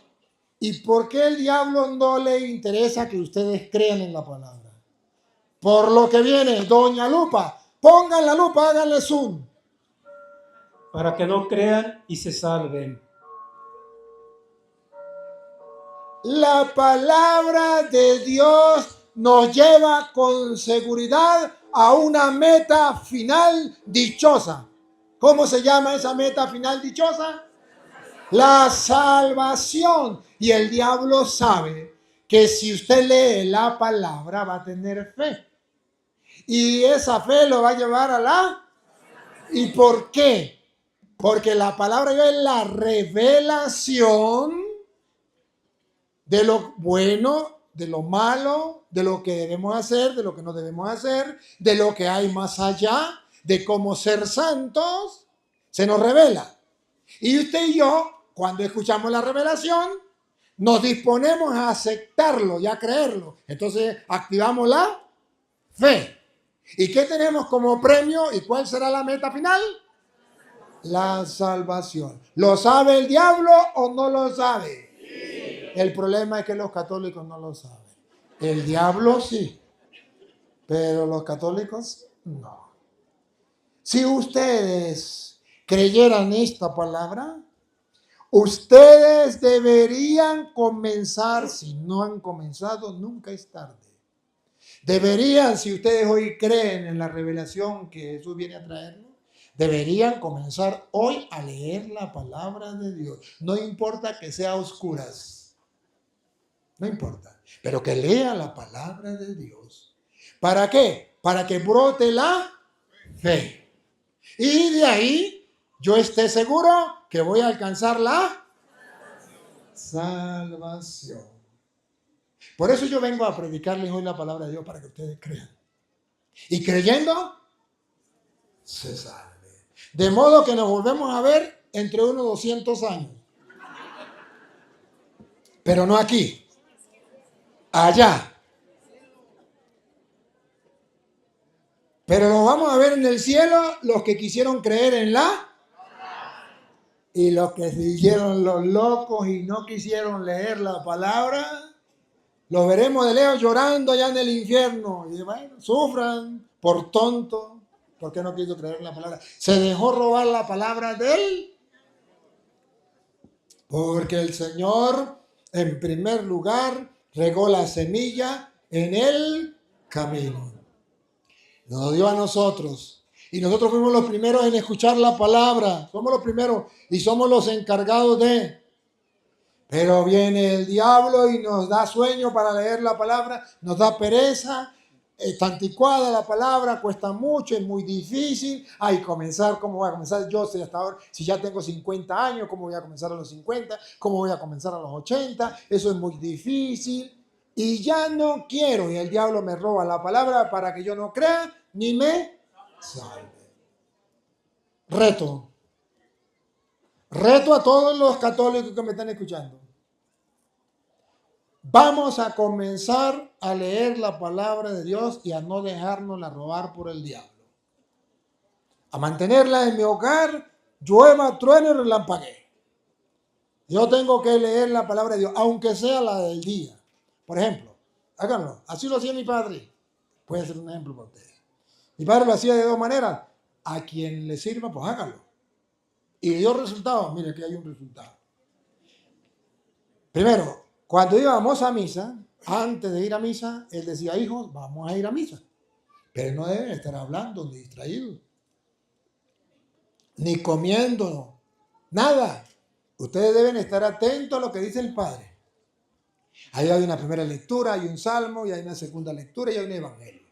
¿y por qué el diablo no le interesa que ustedes crean en la palabra? Por lo que viene, doña Lupa, pongan la lupa, háganle zoom. Para que no crean y se salven. La palabra de Dios nos lleva con seguridad a una meta final dichosa. ¿Cómo se llama esa meta final dichosa? La salvación. Y el diablo sabe que si usted lee la palabra va a tener fe. Y esa fe lo va a llevar a la... ¿Y por qué? Porque la palabra es la revelación de lo bueno de lo malo, de lo que debemos hacer, de lo que no debemos hacer, de lo que hay más allá, de cómo ser santos, se nos revela. Y usted y yo, cuando escuchamos la revelación, nos disponemos a aceptarlo y a creerlo. Entonces activamos la fe. ¿Y qué tenemos como premio? ¿Y cuál será la meta final? La salvación. ¿Lo sabe el diablo o no lo sabe? Sí. El problema es que los católicos no lo saben. El diablo sí, pero los católicos no. Si ustedes creyeran esta palabra, ustedes deberían comenzar, si no han comenzado, nunca es tarde. Deberían, si ustedes hoy creen en la revelación que Jesús viene a traernos, deberían comenzar hoy a leer la palabra de Dios. No importa que sea a oscuras, no importa, pero que lea la palabra de Dios. ¿Para qué? Para que brote la fe. Y de ahí yo esté seguro que voy a alcanzar la salvación. Por eso yo vengo a predicarles hoy la palabra de Dios para que ustedes crean. Y creyendo, se salve. De modo que nos volvemos a ver entre unos 200 años. Pero no aquí. Allá. Pero nos vamos a ver en el cielo los que quisieron creer en la y los que se hicieron los locos y no quisieron leer la palabra, los veremos de lejos llorando allá en el infierno. Y bueno, sufran por tonto, porque no quiso creer en la palabra. Se dejó robar la palabra de él. Porque el Señor, en primer lugar, regó la semilla en el camino. Nos dio a nosotros. Y nosotros fuimos los primeros en escuchar la palabra. Somos los primeros y somos los encargados de. Pero viene el diablo y nos da sueño para leer la palabra, nos da pereza, está anticuada la palabra, cuesta mucho, es muy difícil. Ay, comenzar, ¿cómo voy a comenzar yo si hasta ahora, si ya tengo 50 años, cómo voy a comenzar a los 50? ¿Cómo voy a comenzar a los 80? Eso es muy difícil. Y ya no quiero, y el diablo me roba la palabra para que yo no crea ni me salve. Reto a todos los católicos que me están escuchando. Vamos a comenzar a leer la palabra de Dios y a no dejárnosla robar por el diablo. A mantenerla en mi hogar, llueva, truene, relampaguee. Yo tengo que leer la palabra de Dios, aunque sea la del día. Por ejemplo, háganlo. Así lo hacía mi padre. Puede ser un ejemplo para ustedes. Mi padre lo hacía de dos maneras. A quien le sirva, pues hágalo. Y dio resultados. Mire, aquí hay un resultado. Primero, cuando íbamos a misa, antes de ir a misa, él decía, hijos, vamos a ir a misa. Pero no deben estar hablando ni distraídos. Ni comiendo. Nada. Ustedes deben estar atentos a lo que dice el Padre. Ahí hay una primera lectura, hay un salmo, y hay una segunda lectura, y hay un evangelio.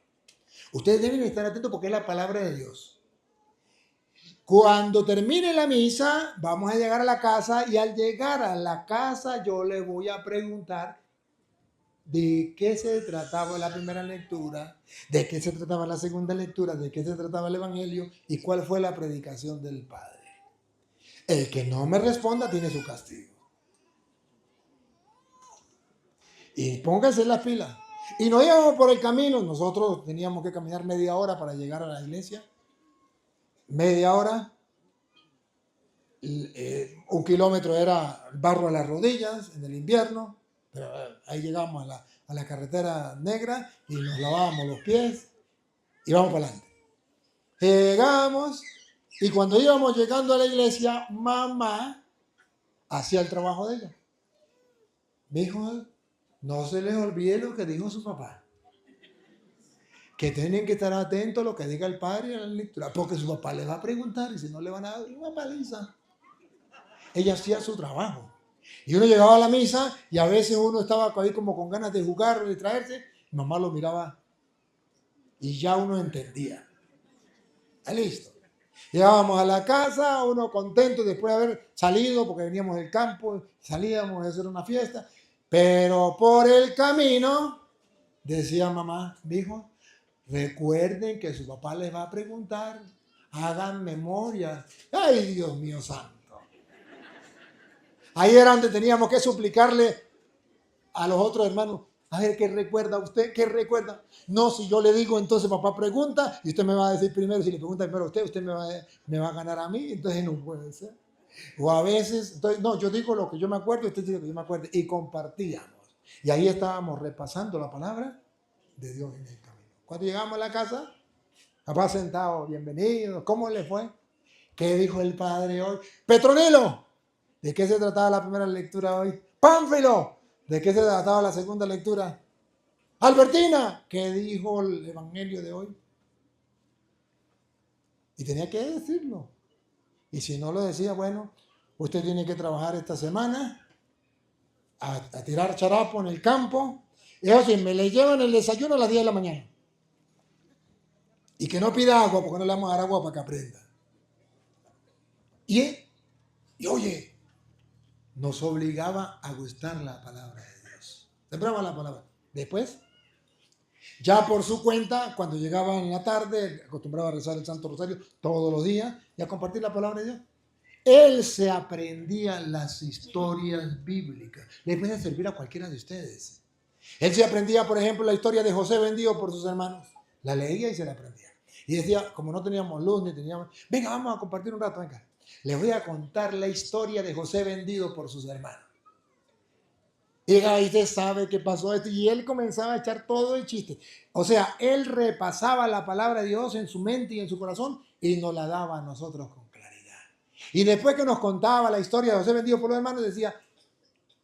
Ustedes deben estar atentos porque es la palabra de Dios. Cuando termine la misa, vamos a llegar a la casa y al llegar a la casa yo le voy a preguntar de qué se trataba la primera lectura, de qué se trataba la segunda lectura, de qué se trataba el evangelio y cuál fue la predicación del Padre. El que no me responda tiene su castigo. Y pónganse las pilas. Y nos íbamos por el camino, nosotros teníamos que caminar media hora para llegar a la iglesia. Media hora, 1 kilómetro era barro a las rodillas en el invierno, pero ahí llegamos a la carretera negra y nos lavábamos los pies y vamos para adelante. Llegamos y cuando íbamos llegando a la iglesia, mamá hacía el trabajo de ella. Mijo, no se les olvide lo que dijo su papá. Que tienen que estar atentos a lo que diga el padre en la lectura, porque su papá le va a preguntar y si no le van a dar una paliza. Ella hacía su trabajo. Y uno llegaba a la misa y a veces uno estaba ahí como con ganas de jugar o de distraerse, y mamá lo miraba y ya uno entendía. Listo. Llegábamos a la casa, uno contento después de haber salido, porque veníamos del campo, salíamos a hacer una fiesta, Pero por el camino, decía mamá, dijo, recuerden que su papá les va a preguntar, hagan memoria. Ay, Dios mío santo. Ahí era donde teníamos que suplicarle a los otros hermanos, a ver, ¿qué recuerda usted? ¿Qué recuerda? No, si yo le digo, entonces papá pregunta y usted me va a decir primero, si le pregunta primero a usted, usted me va a ganar a mí, entonces no puede ser. O a veces, entonces, no, yo digo lo que yo me acuerdo y usted dice lo que yo me acuerdo y compartíamos. Y ahí estábamos repasando la palabra de Dios en el camino. Cuando llegamos a la casa, papá sentado, bienvenido, ¿cómo le fue? ¿Qué dijo el padre hoy? Petronilo, ¿de qué se trataba la primera lectura hoy? Pánfilo, ¿de qué se trataba la segunda lectura? Albertina, ¿qué dijo el evangelio de hoy? Y tenía que decirlo. Y si no lo decía, bueno, usted tiene que trabajar esta semana a tirar charapo en el campo. Y eso sí, me le llevan el desayuno a las 10 de la mañana. Y que no pida agua, porque no le vamos a dar agua para que aprenda. Y oye, nos obligaba a gustar la palabra de Dios. Sembraba la palabra. Después, ya por su cuenta, cuando llegaba en la tarde, acostumbraba a rezar el Santo Rosario todos los días y a compartir la palabra de Dios. Él se aprendía las historias bíblicas. Le puede servir a cualquiera de ustedes. Él se aprendía, por ejemplo, la historia de José vendido por sus hermanos. La leía y se la aprendía. Y decía, como no teníamos luz ni teníamos... Venga, vamos a compartir un rato, venga. Les voy a contar la historia de José vendido por sus hermanos. Y ahí usted sabe qué pasó esto. Y él comenzaba a echar todo el chiste. O sea, él repasaba la palabra de Dios en su mente y en su corazón y nos la daba a nosotros con claridad. Y después que nos contaba la historia de José vendido por los hermanos, decía,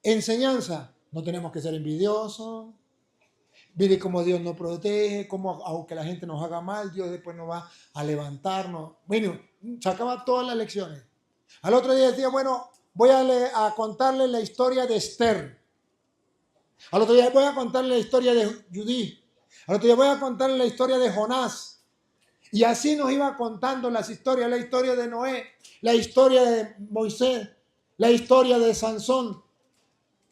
enseñanza, no tenemos que ser envidiosos. Mire cómo Dios nos protege, cómo aunque la gente nos haga mal, Dios después nos va a levantarnos. Bueno, sacaba todas las lecciones. Al otro día decía, bueno, voy a contarle la historia de Esther. Al otro día voy a contarle la historia de Judí. Al otro día voy a contarle la historia de Jonás. Y así nos iba contando las historias, la historia de Noé, la historia de Moisés, la historia de Sansón.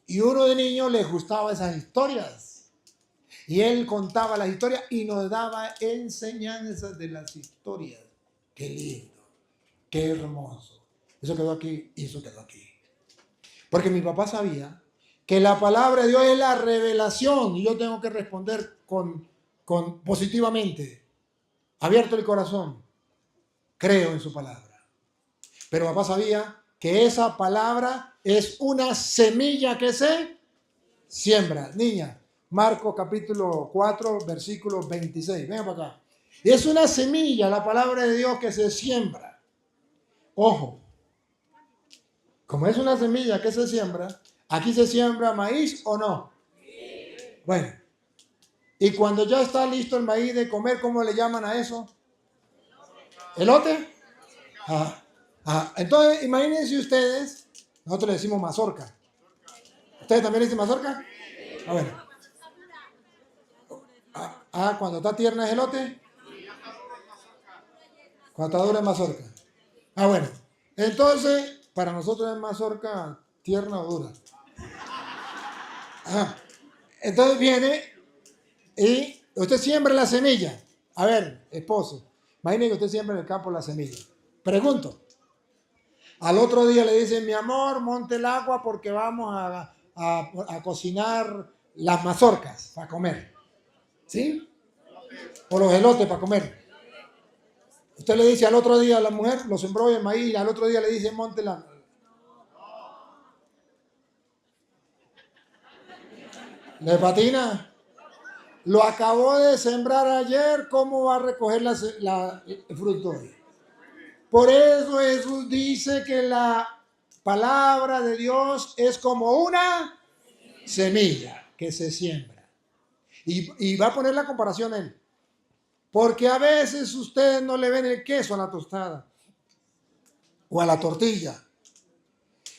Y uno de niños le gustaba esas historias. Y él contaba las historias y nos daba enseñanzas de las historias. Qué lindo, qué hermoso. Eso quedó aquí y eso quedó aquí. Porque mi papá sabía que la palabra de Dios es la revelación y yo tengo que responder con positivamente. Abierto el corazón, creo en su palabra. Pero papá sabía que esa palabra es una semilla que se siembra. Niña, Marcos capítulo 4, versículo 26. Venga para acá. Es una semilla, la palabra de Dios que se siembra. Ojo, como es una semilla que se siembra, ¿aquí se siembra maíz o no? Sí. Bueno, y cuando ya está listo el maíz de comer, ¿cómo le llaman a eso? ¿Elote? Entonces, imagínense ustedes, nosotros le decimos mazorca. ¿Ustedes también le dicen mazorca? Bueno. Cuando está tierna es elote. Cuando está dura es mazorca. Bueno. Entonces, para nosotros es mazorca tierna o dura. Entonces viene y usted siembra la semilla. A ver, esposo, imagine que usted siembra en el campo la semilla. Pregunto. Al otro día le dicen, mi amor, monte el agua porque vamos a cocinar las mazorcas para comer. ¿Sí? O los elotes para comer. Usted le dice al otro día a la mujer, lo sembró en maíz, y al otro día le dice, monte la... ¿Le patina? Lo acabó de sembrar ayer, ¿cómo va a recoger el fruto hoy? Por eso Jesús dice que la palabra de Dios es como una semilla que se siembra. Y va a poner la comparación él. Porque a veces ustedes no le ven el queso a la tostada o a la tortilla.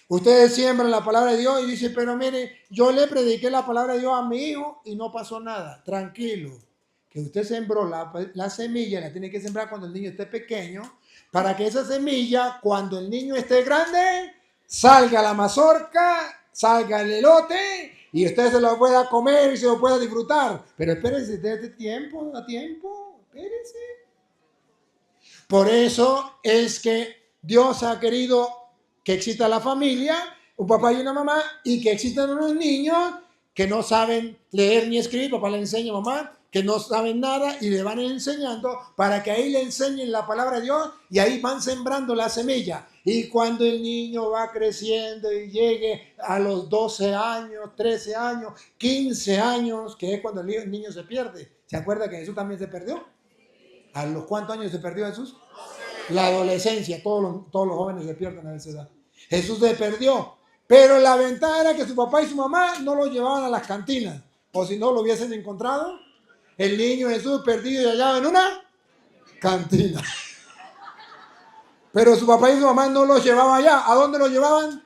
Ustedes siembran la palabra de Dios y dicen, pero mire, yo le prediqué la palabra de Dios a mi hijo y no pasó nada. Tranquilo, que usted sembró la semilla, la tiene que sembrar cuando el niño esté pequeño, para que esa semilla, cuando el niño esté grande, salga la mazorca, salga el elote y usted se lo pueda comer y se lo pueda disfrutar. Pero espérese, desde tiempo, a tiempo, espérese. Por eso es que Dios ha querido que exista la familia, un papá y una mamá, y que existan unos niños que no saben leer ni escribir, papá le enseña a mamá, que no saben nada y le van enseñando para que ahí le enseñen la palabra de Dios y ahí van sembrando la semilla. Y cuando el niño va creciendo y llegue a los 12 años, 13 años, 15 años, que es cuando el niño se pierde. ¿Se acuerda que Jesús también se perdió? ¿A los cuántos años se perdió Jesús? La adolescencia, todos los jóvenes se pierden a esa edad. Jesús se perdió, pero la ventaja era que su papá y su mamá no lo llevaban a las cantinas, o si no lo hubiesen encontrado, el niño Jesús perdido y hallado en una cantina. Pero su papá y su mamá no lo llevaban allá. ¿A dónde lo llevaban?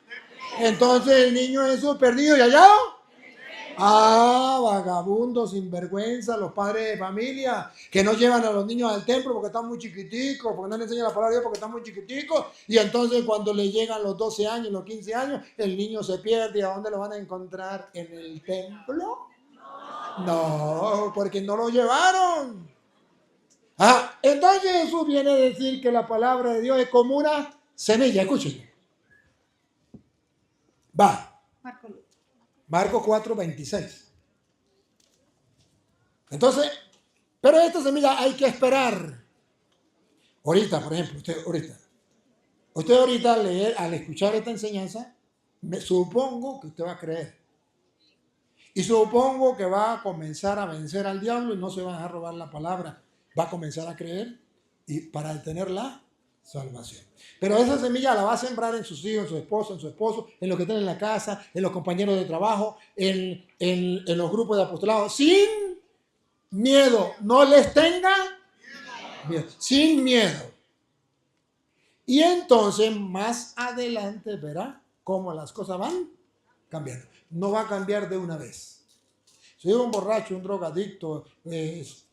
Entonces el niño Jesús perdido y hallado. Ah, vagabundos, sinvergüenza, los padres de familia que no llevan a los niños al templo porque están muy chiquiticos, porque no les enseñan la palabra de Dios porque están muy chiquiticos. Y entonces cuando le llegan los 12 años, los 15 años, el niño se pierde. ¿A dónde lo van a encontrar? ¿En el templo? No, porque no lo llevaron. Ah, entonces Jesús viene a decir que la palabra de Dios es como una semilla. Escuchen. Va. Marcos 4:26. Entonces, pero esta semilla hay que esperar. Ahorita, por ejemplo, usted ahorita al escuchar esta enseñanza, supongo que usted va a creer. Y supongo que va a comenzar a vencer al diablo y no se va a dejar robar la palabra. Va a comenzar a creer y para tener la salvación. Pero esa semilla la va a sembrar en sus hijos, en su esposo, en los que están en la casa, en los compañeros de trabajo, en los grupos de apostolado, sin miedo. No les tenga miedo. Sin miedo. Y entonces más adelante verá cómo las cosas van cambiando. No va a cambiar de una vez. Si es un borracho, un drogadicto, es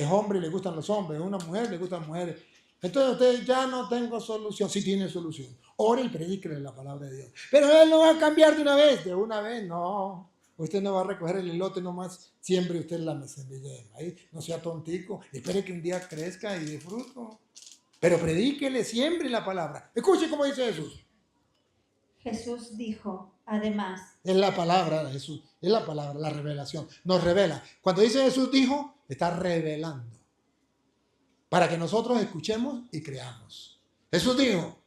hombre y le gustan los hombres, una mujer le gustan las mujeres. Entonces usted ya no tengo solución. Sí tiene solución. Ore y predíquele la palabra de Dios. Pero él no va a cambiar de una vez. De una vez no. Usted no va a recoger el elote nomás. Siempre usted la semilla de maíz. No sea tontico. Espere que un día crezca y dé fruto. Pero predíquele siempre la palabra. Escuche cómo dice Jesús. Jesús dijo, además. Es la palabra de Jesús. Es la palabra, la revelación. Nos revela. Cuando dice Jesús dijo, está revelando. Para que nosotros escuchemos y creamos. Jesús dijo.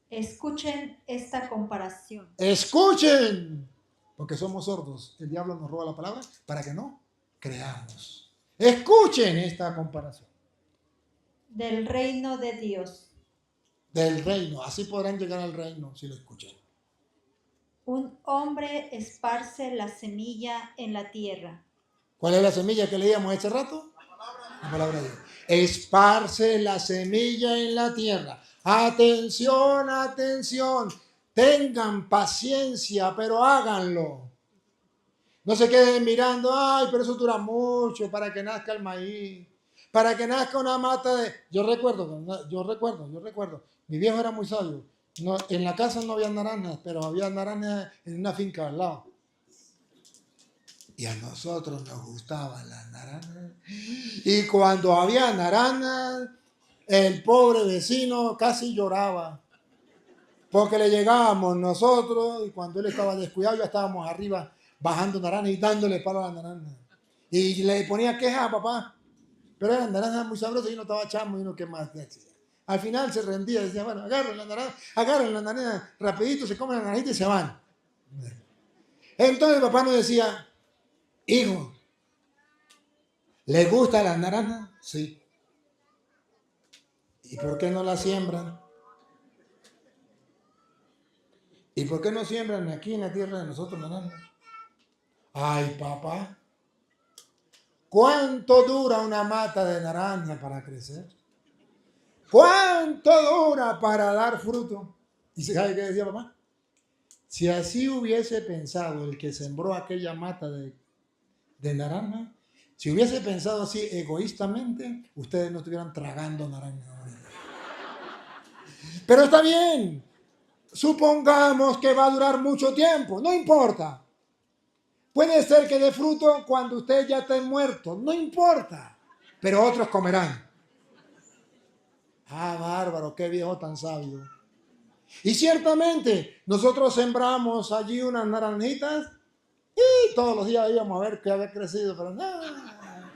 Escuchen esta comparación. Escuchen. Porque somos sordos. El diablo nos roba la palabra para que no creamos. Escuchen esta comparación. Del reino de Dios. Del reino. Así podrán llegar al reino si lo escuchan. Un hombre esparce la semilla en la tierra. ¿Cuál es la semilla que leíamos hace rato? La palabra de Dios. Esparce la semilla en la tierra. Atención, atención. Tengan paciencia, pero háganlo. No se queden mirando, ay, pero eso dura mucho para que nazca el maíz, para que nazca una mata de... Yo recuerdo. Mi viejo era muy sabio. No, en la casa no había naranjas, pero había naranjas en una finca al lado. Y a nosotros nos gustaban las naranjas. Y cuando había naranjas, el pobre vecino casi lloraba. Porque le llegábamos nosotros y cuando él estaba descuidado ya estábamos arriba bajando naranjas y dándole palo a la naranja. Y le ponía queja a papá. Pero eran naranjas muy sabrosas y uno estaba chamo y uno qué más decía. Al final se rendía y decía, bueno, agarren la naranja rapidito, se comen la naranjita y se van. Entonces el papá nos decía, hijo, ¿le gusta la naranja? Sí. ¿Y por qué no la siembran? ¿Y por qué no siembran aquí en la tierra de nosotros naranjas? Ay, papá, ¿cuánto dura una mata de naranja para crecer? ¿Cuánto dura para dar fruto? ¿Y sabe qué decía papá? Si así hubiese pensado el que sembró aquella mata de naranja, si hubiese pensado así egoístamente, ustedes no estuvieran tragando naranja. Pero está bien. Supongamos que va a durar mucho tiempo, no importa. Puede ser que dé fruto cuando usted ya esté muerto, no importa, pero otros comerán. Ah, bárbaro, qué viejo tan sabio. Y ciertamente nosotros sembramos allí unas naranjitas y todos los días íbamos a ver que había crecido, pero nada.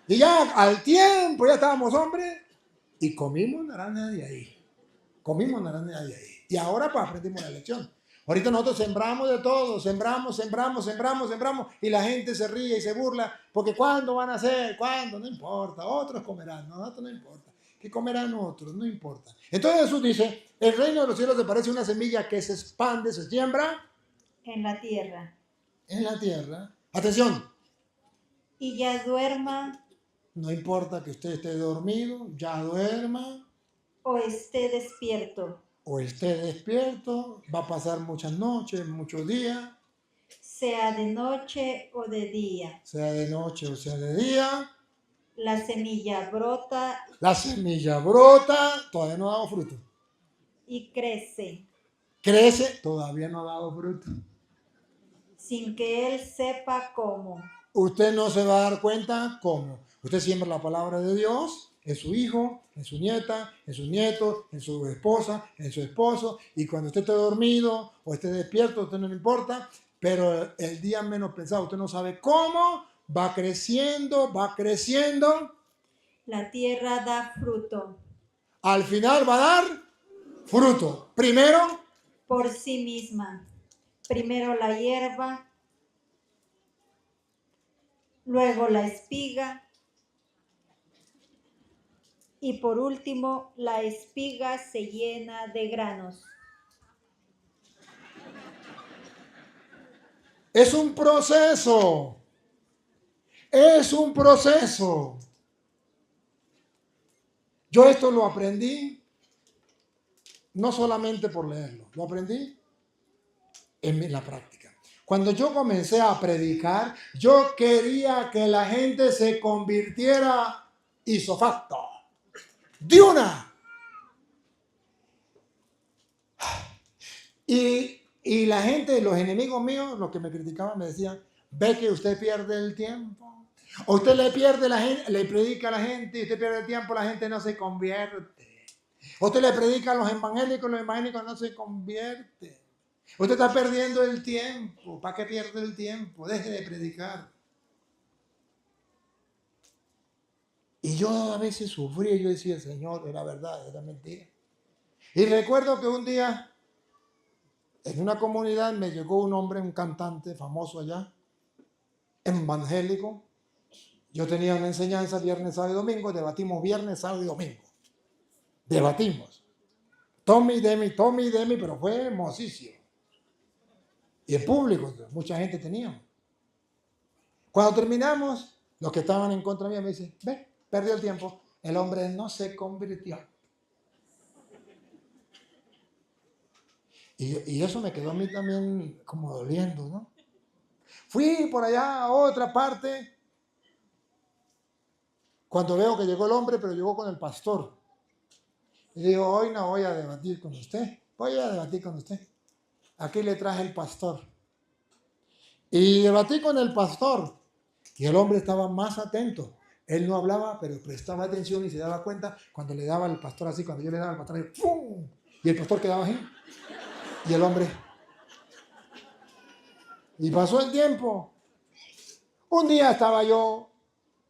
Y ya al tiempo ya estábamos hombres y comimos naranjas de ahí. Comimos naranjas de ahí. Y ahora pues aprendimos la lección. Ahorita nosotros sembramos de todo, sembramos y la gente se ríe y se burla porque ¿cuándo van a hacer? ¿Cuándo? No importa, otros comerán, nosotros no importa. ¿Qué comerán otros? No importa. Entonces Jesús dice, el reino de los cielos te parece una semilla que se expande, se siembra en la tierra. en la tierra. Atención, Y ya duerma no importa que usted esté dormido, ya duerma o esté despierto, o esté despierto, va a pasar muchas noches, muchos días, sea de noche o de día. sea de noche o sea de día. La semilla brota La semilla brota, todavía no ha dado fruto. y crece, Crece, todavía no ha dado fruto. sin que él sepa cómo. Usted no se va a dar cuenta cómo. Usted siembra la palabra de Dios en su hijo, en su nieta, en sus nietos, en su esposa, en su esposo. Y cuando usted esté dormido o esté despierto, a usted no le importa. Pero el día menos pensado, usted no sabe cómo, va creciendo, va creciendo. La tierra da fruto Al final va a dar fruto. Primero, por sí misma. Primero la hierba, luego la espiga y por último la espiga se llena de granos. es un proceso. Es un proceso. Yo esto lo aprendí no solamente por leerlo, lo aprendí en la práctica. Cuando yo comencé a predicar, yo quería que la gente se convirtiera ipso facto, de una. Y la gente, los enemigos míos, los que me criticaban, me decían, ve que usted pierde el tiempo. O usted le pierde la gente, le predica a la gente y usted pierde el tiempo, la gente no se convierte. O usted le predica a los evangélicos no se convierten. Usted está perdiendo el tiempo. ¿Para qué pierde el tiempo? Deje de predicar. Y yo a veces sufría y yo decía, Señor, era verdad, era mentira. Y recuerdo que un día en una comunidad me llegó un hombre, un cantante famoso allá, evangélico. Yo tenía una enseñanza viernes, sábado y domingo, debatimos viernes, sábado y domingo. Debatimos. Tommy y Demi, pero fue hermosísimo. Y en público, mucha gente teníamos. Cuando terminamos, los que estaban en contra mía me dicen, ve, perdió el tiempo. El hombre no se convirtió. Y eso me quedó a mí también como doliendo, ¿no? Fui por allá a otra parte, cuando veo que llegó el hombre, pero llegó con el pastor. Y digo, hoy no voy a debatir con usted, voy a debatir con usted. Aquí le traje el pastor. Y debatí con el pastor. Y el hombre estaba más atento. Él no hablaba, pero prestaba atención y se daba cuenta cuando le daba al pastor así, cuando yo le daba al pastor, ¡pum! Y el pastor quedaba así. Y el hombre. Y pasó el tiempo. Un día estaba yo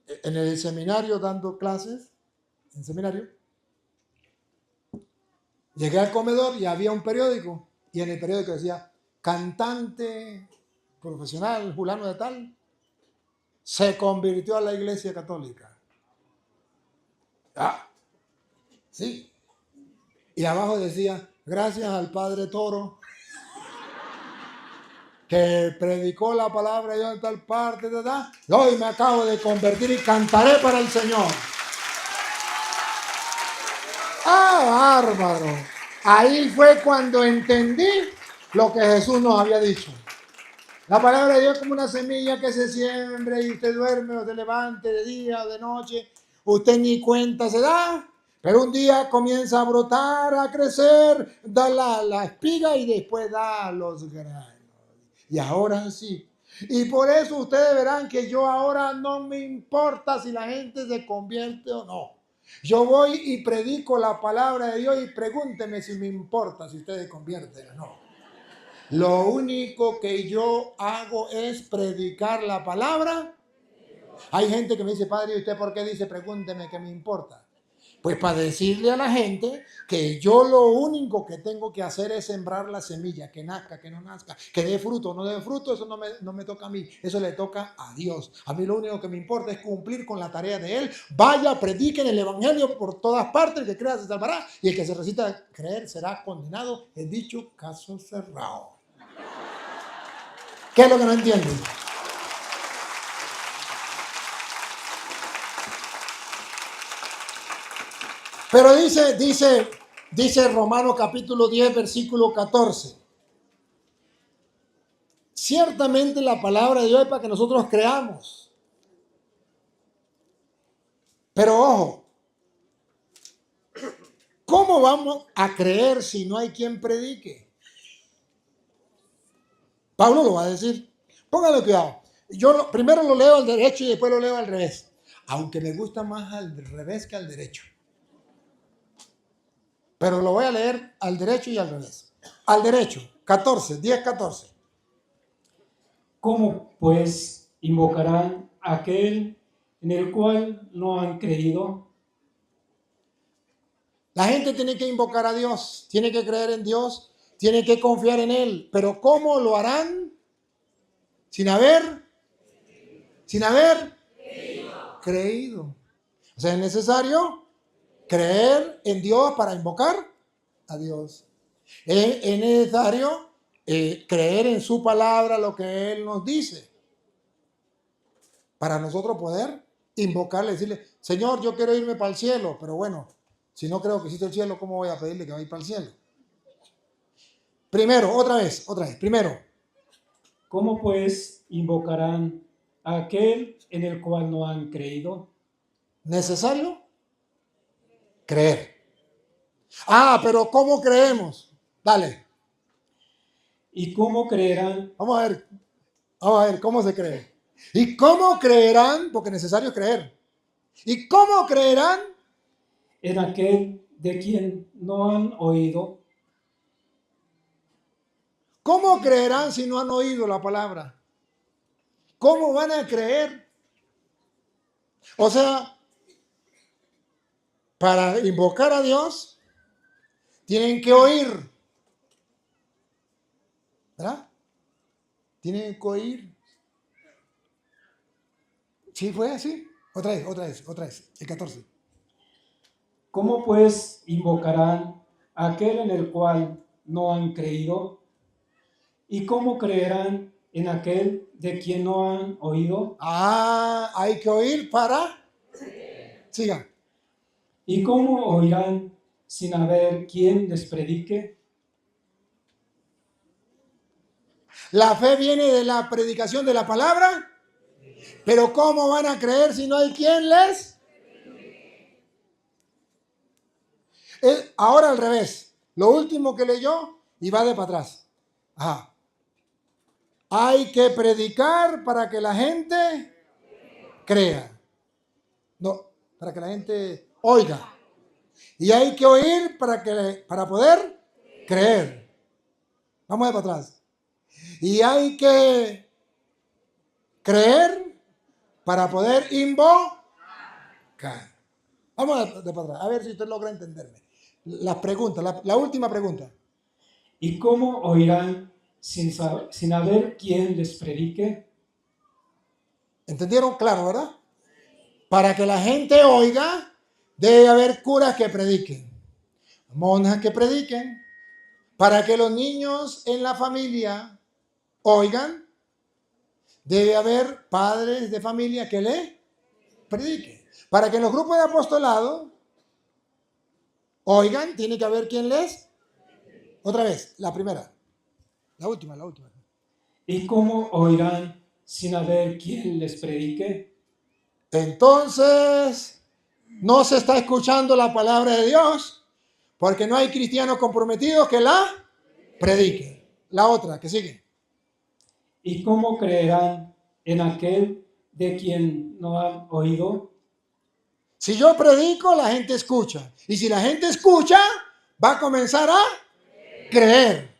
en el seminario dando clases, en seminario. Llegué al comedor y había un periódico. Y en el periódico decía, cantante profesional, fulano de tal, se convirtió a la Iglesia Católica. Ah, sí. Y abajo decía, gracias al Padre Toro, que predicó la palabra yo en tal parte, ¿verdad? Hoy me acabo de convertir y cantaré para el Señor. ¡Ah, bárbaro! Ahí fue cuando entendí lo que Jesús nos había dicho. La palabra de Dios es como una semilla que se siembra y usted duerme o se levante de día o de noche. Usted ni cuenta se da, pero un día comienza a brotar, a crecer, da la espiga y después da los granos. Y ahora sí, Y por eso ustedes verán que yo ahora no me importa si la gente se convierte o no. Yo voy y predico la palabra de Dios y pregúnteme si me importa si ustedes se convierten o no. Lo único que yo hago es predicar la palabra. Hay gente que me dice, padre, ¿y usted por qué dice pregúnteme qué me importa? Pues para decirle a la gente que yo lo único que tengo que hacer es sembrar la semilla, que nazca, que no nazca, que dé fruto o no dé fruto, eso no me toca a mí, eso le toca a Dios. A mí lo único que me importa es cumplir con la tarea de Él. Vaya, prediquen el Evangelio por todas partes, el que crea se salvará y el que se resista a creer será condenado. He dicho caso cerrado. ¿Qué es lo que no entienden? Pero dice Romanos capítulo 10, versículo 14. Ciertamente la palabra de Dios es para que nosotros creamos. Pero ojo, ¿cómo vamos a creer si no hay quien predique? Pablo lo va a decir. Póngale cuidado. Yo primero lo leo al derecho y después lo leo al revés. Aunque me gusta más al revés que al derecho. Pero lo voy a leer al derecho y al revés. Al derecho, 10, 14. ¿Cómo pues invocarán a aquel en el cual no han creído? La gente tiene que invocar a Dios, tiene que creer en Dios, tiene que confiar en Él. Pero ¿cómo lo harán? Sin haber creído. O sea, es necesario creer en Dios para invocar a Dios. Es necesario creer en su palabra, lo que Él nos dice, para nosotros poder invocarle, decirle, Señor, yo quiero irme para el cielo, pero bueno, si no creo que existe el cielo, ¿cómo voy a pedirle que vaya para el cielo? Primero, otra vez, primero. ¿Cómo pues invocarán a aquel en el cual no han creído? Necesario creer. Ah, pero ¿cómo creemos? Dale. ¿Y cómo creerán? Vamos a ver cómo se cree. ¿Y cómo creerán? Porque es necesario creer. ¿Y cómo creerán? En aquel de quien no han oído. ¿Cómo creerán si no han oído la palabra? ¿Cómo van a creer? O sea, para invocar a Dios, tienen que oír. ¿Verdad? Tienen que oír. ¿Sí fue así? Otra vez. El 14. ¿Cómo pues invocarán a aquel en el cual no han creído? ¿Y cómo creerán en aquel de quien no han oído? Ah, hay que oír para... Siga. ¿Y cómo oirán sin haber quien les predique? La fe viene de la predicación de la palabra, pero ¿cómo van a creer si no hay quien les? Ahora al revés. Lo último que leyó y va de para atrás. Ajá. Hay que predicar para que la gente crea. No, para que la gente oiga. Y hay que oír para poder creer. Vamos de para atrás. Y hay que creer para poder invocar. Vamos de para atrás. A ver si usted logra entenderme. Las preguntas, la última pregunta. ¿Y cómo oirán sin haber quien les predique? ¿Entendieron? Claro, ¿verdad? Para que la gente oiga, debe haber curas que prediquen, monjas que prediquen. Para que los niños en la familia oigan, debe haber padres de familia que le prediquen. Para que en los grupos de apostolado oigan, tiene que haber quien les... Otra vez, la primera. La última. ¿Y cómo oirán sin haber quien les predique? Entonces, no se está escuchando la palabra de Dios porque no hay cristianos comprometidos que la prediquen. La otra, que sigue. ¿Y cómo creerán en aquel de quien no han oído? Si yo predico, la gente escucha. Y si la gente escucha, va a comenzar a creer.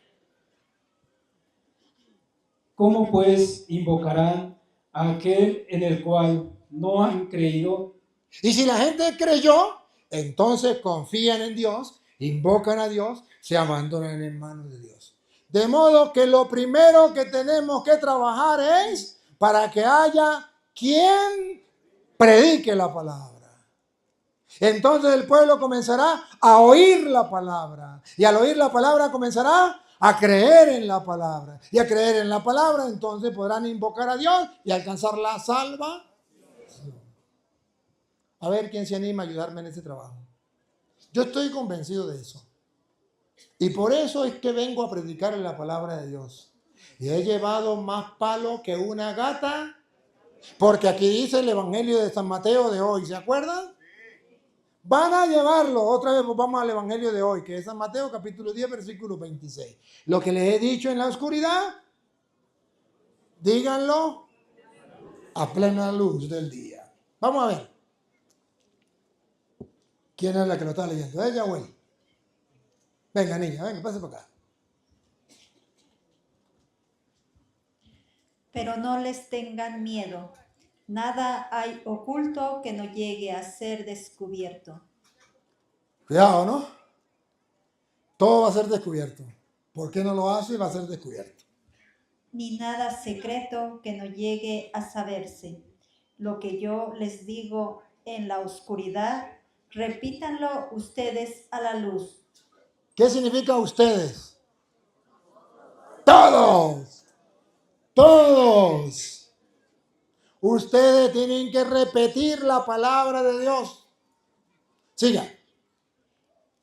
¿Cómo pues invocarán a aquel en el cual no han creído? Y si la gente creyó, entonces confían en Dios, invocan a Dios, se abandonan en manos de Dios. De modo que lo primero que tenemos que trabajar es para que haya quien predique la palabra. Entonces el pueblo comenzará a oír la palabra. Y al oír la palabra comenzará a creer en la palabra. Y a creer en la palabra, entonces podrán invocar a Dios y alcanzar la salvación. A ver quién se anima a ayudarme en este trabajo. Yo estoy convencido de eso. Y por eso es que vengo a predicar en la palabra de Dios. Y he llevado más palo que una gata, porque aquí dice el Evangelio de San Mateo de hoy, ¿se acuerdan? Van a llevarlo, otra vez pues vamos al Evangelio de hoy, que es San Mateo capítulo 10, versículo 26. Lo que les he dicho en la oscuridad, díganlo a plena luz del día. Vamos a ver. ¿Quién es la que lo está leyendo? ¿Ella o él? Venga, niña, venga, pase por acá. Pero no les tengan miedo. Nada hay oculto que no llegue a ser descubierto. Cuidado, ¿no? Todo va a ser descubierto. ¿Por qué no lo hace? Va a ser descubierto. Ni nada secreto que no llegue a saberse. Lo que yo les digo en la oscuridad, repítanlo ustedes a la luz. ¿Qué significa ustedes? Todos. Todos. Ustedes tienen que repetir la palabra de Dios. Siga.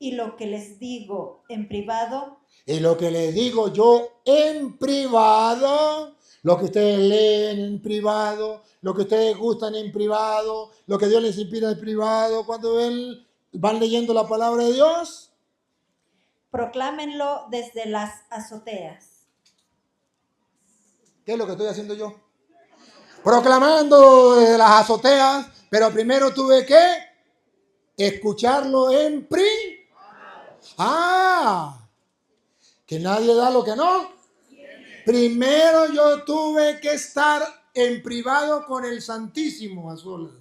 Y lo que les digo en privado, Y lo que les digo yo en privado, lo que ustedes leen en privado, lo que ustedes gustan en privado, lo que Dios les inspira en privado, cuando van leyendo la palabra de Dios, proclámenlo desde las azoteas. ¿qué es lo que estoy haciendo yo? Proclamando desde las azoteas, pero primero tuve que escucharlo en privado. Que nadie da lo que no. Primero yo tuve que estar en privado con el Santísimo a solas.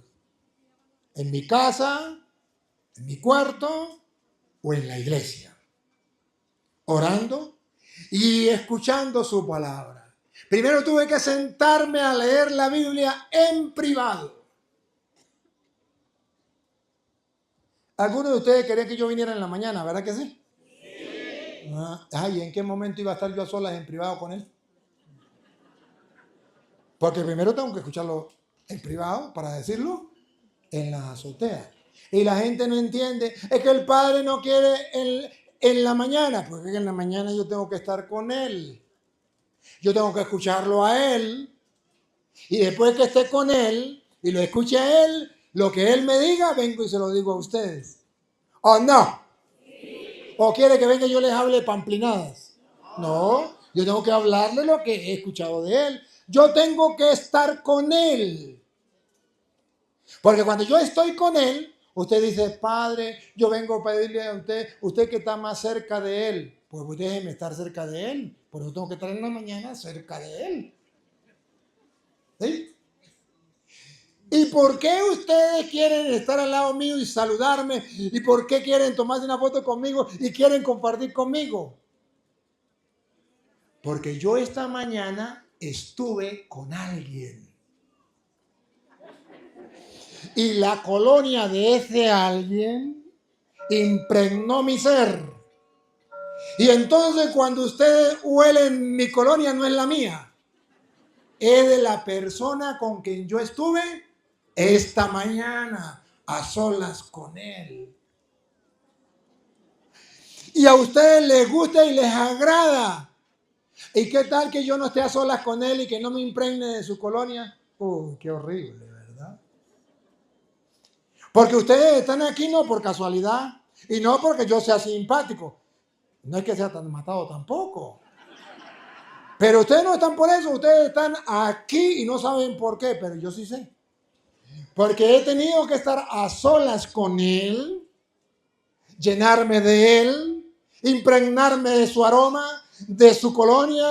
En mi casa, en mi cuarto o en la iglesia. Orando y escuchando su palabra. Primero tuve que sentarme a leer la Biblia en privado. Algunos de ustedes querían que yo viniera en la mañana, ¿verdad que sí? ¿Y en qué momento iba a estar yo a solas en privado con él? Porque primero tengo que escucharlo en privado para decirlo en la azotea. Y la gente no entiende. Es que el padre no quiere en la mañana. Porque en la mañana yo tengo que estar con él. Yo tengo que escucharlo a él. Y después que esté con él y lo escuche a él, lo que él me diga, vengo y se lo digo a ustedes. ¿O no? ¿O quiere que venga y yo les hable pamplinadas? No, yo tengo que hablarle lo que he escuchado de él. Yo tengo que estar con él. Porque cuando yo estoy con él, usted dice, padre, yo vengo a pedirle a usted que está más cerca de él. Pues déjeme estar cerca de él. Por eso tengo que estar en la mañana cerca de él. ¿Sí? ¿Y por qué ustedes quieren estar al lado mío y saludarme? ¿Y por qué quieren tomarse una foto conmigo y quieren compartir conmigo? Porque yo esta mañana estuve con alguien. Y la colonia de ese alguien impregnó mi ser. Y entonces cuando ustedes huelen mi colonia no es la mía. Es de la persona con quien yo estuve esta mañana a solas con él. Y a ustedes les gusta y les agrada. ¿Y qué tal que yo no esté a solas con él y que no me impregne de su colonia? Qué horrible, ¿verdad? Porque ustedes están aquí no por casualidad y no porque yo sea simpático. No es que sea tan matado tampoco. Pero ustedes no están por eso, ustedes están aquí y no saben por qué, pero yo sí sé. Porque he tenido que estar a solas con Él, llenarme de Él, impregnarme de su aroma, de su colonia,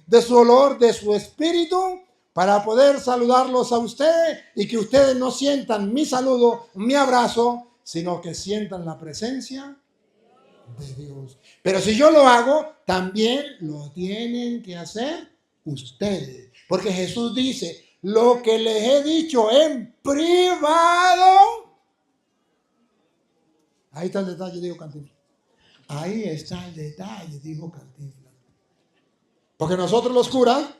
de su olor, de su espíritu, para poder saludarlos a ustedes y que ustedes no sientan mi saludo, mi abrazo, sino que sientan la presencia de Dios. Pero si yo lo hago, también lo tienen que hacer ustedes. Porque Jesús dice, lo que les he dicho en privado. Ahí está el detalle, dijo Cantinflas. Ahí está el detalle, dijo Cantinflas. Porque nosotros los curas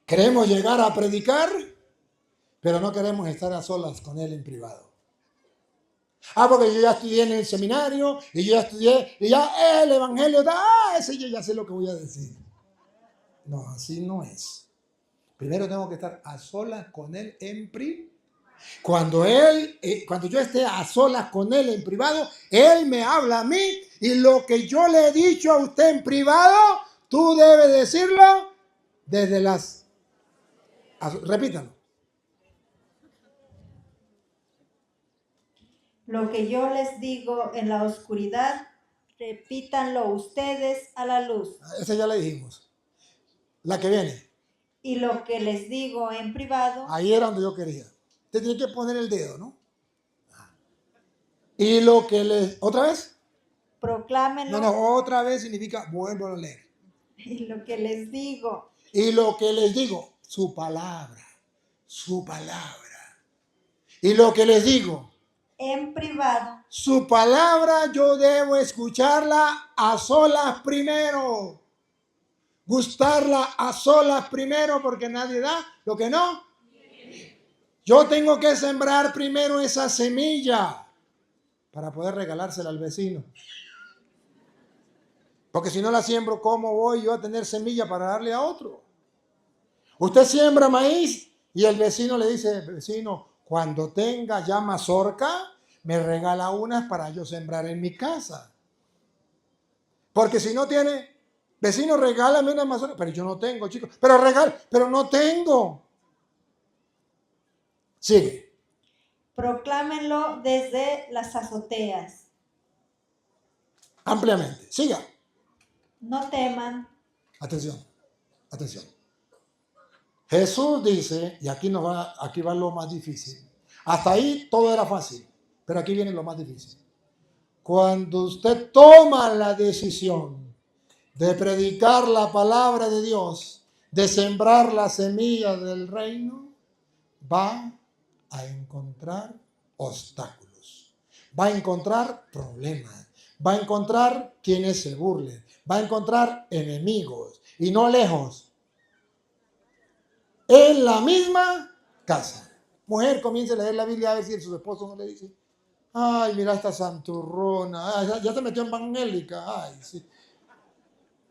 queremos llegar a predicar, pero no queremos estar a solas con Él en privado. Porque yo ya estudié en el seminario y yo ya estudié y ya el evangelio ese yo ya sé lo que voy a decir. No, así no es. Primero tengo que estar a solas con Él en privado. Cuando yo esté a solas con Él en privado, Él me habla a mí y lo que yo le he dicho a usted en privado, tú debes decirlo desde repítalo. Lo que yo les digo en la oscuridad, repítanlo ustedes a la luz. Esa ya la dijimos. La que viene. Y lo que les digo en privado, Ahí era donde yo quería. Usted tiene que poner el dedo, ¿no? Y lo que les... ¿Otra vez? proclámenlo. No, otra vez significa vuelvo a leer. Y lo que les digo Y lo que les digo, su palabra. Y lo que les digo, en privado, su palabra yo debo escucharla a solas primero. Gustarla a solas primero porque nadie da lo que no. Yo tengo que sembrar primero esa semilla para poder regalársela al vecino. Porque si no la siembro, ¿cómo voy yo a tener semilla para darle a otro? Usted siembra maíz y el vecino le dice, vecino, cuando tenga ya mazorca, me regala unas para yo sembrar en mi casa. Porque si no tiene, vecino, regálame una mazorca. Pero yo no tengo, chicos. Pero no tengo. Sigue. proclámenlo desde las azoteas. Ampliamente. Siga. No teman, Atención. Jesús dice, y aquí va lo más difícil. Hasta ahí todo era fácil, pero aquí viene lo más difícil. Cuando usted toma la decisión de predicar la palabra de Dios, de sembrar la semilla del reino, va a encontrar obstáculos, va a encontrar problemas, va a encontrar quienes se burlen, va a encontrar enemigos y no lejos. En la misma casa. Mujer, comience a leer la Biblia a ver si su esposo no le dice, ay, mira esta santurrona, ay, ya se metió en evangélica, ay, sí.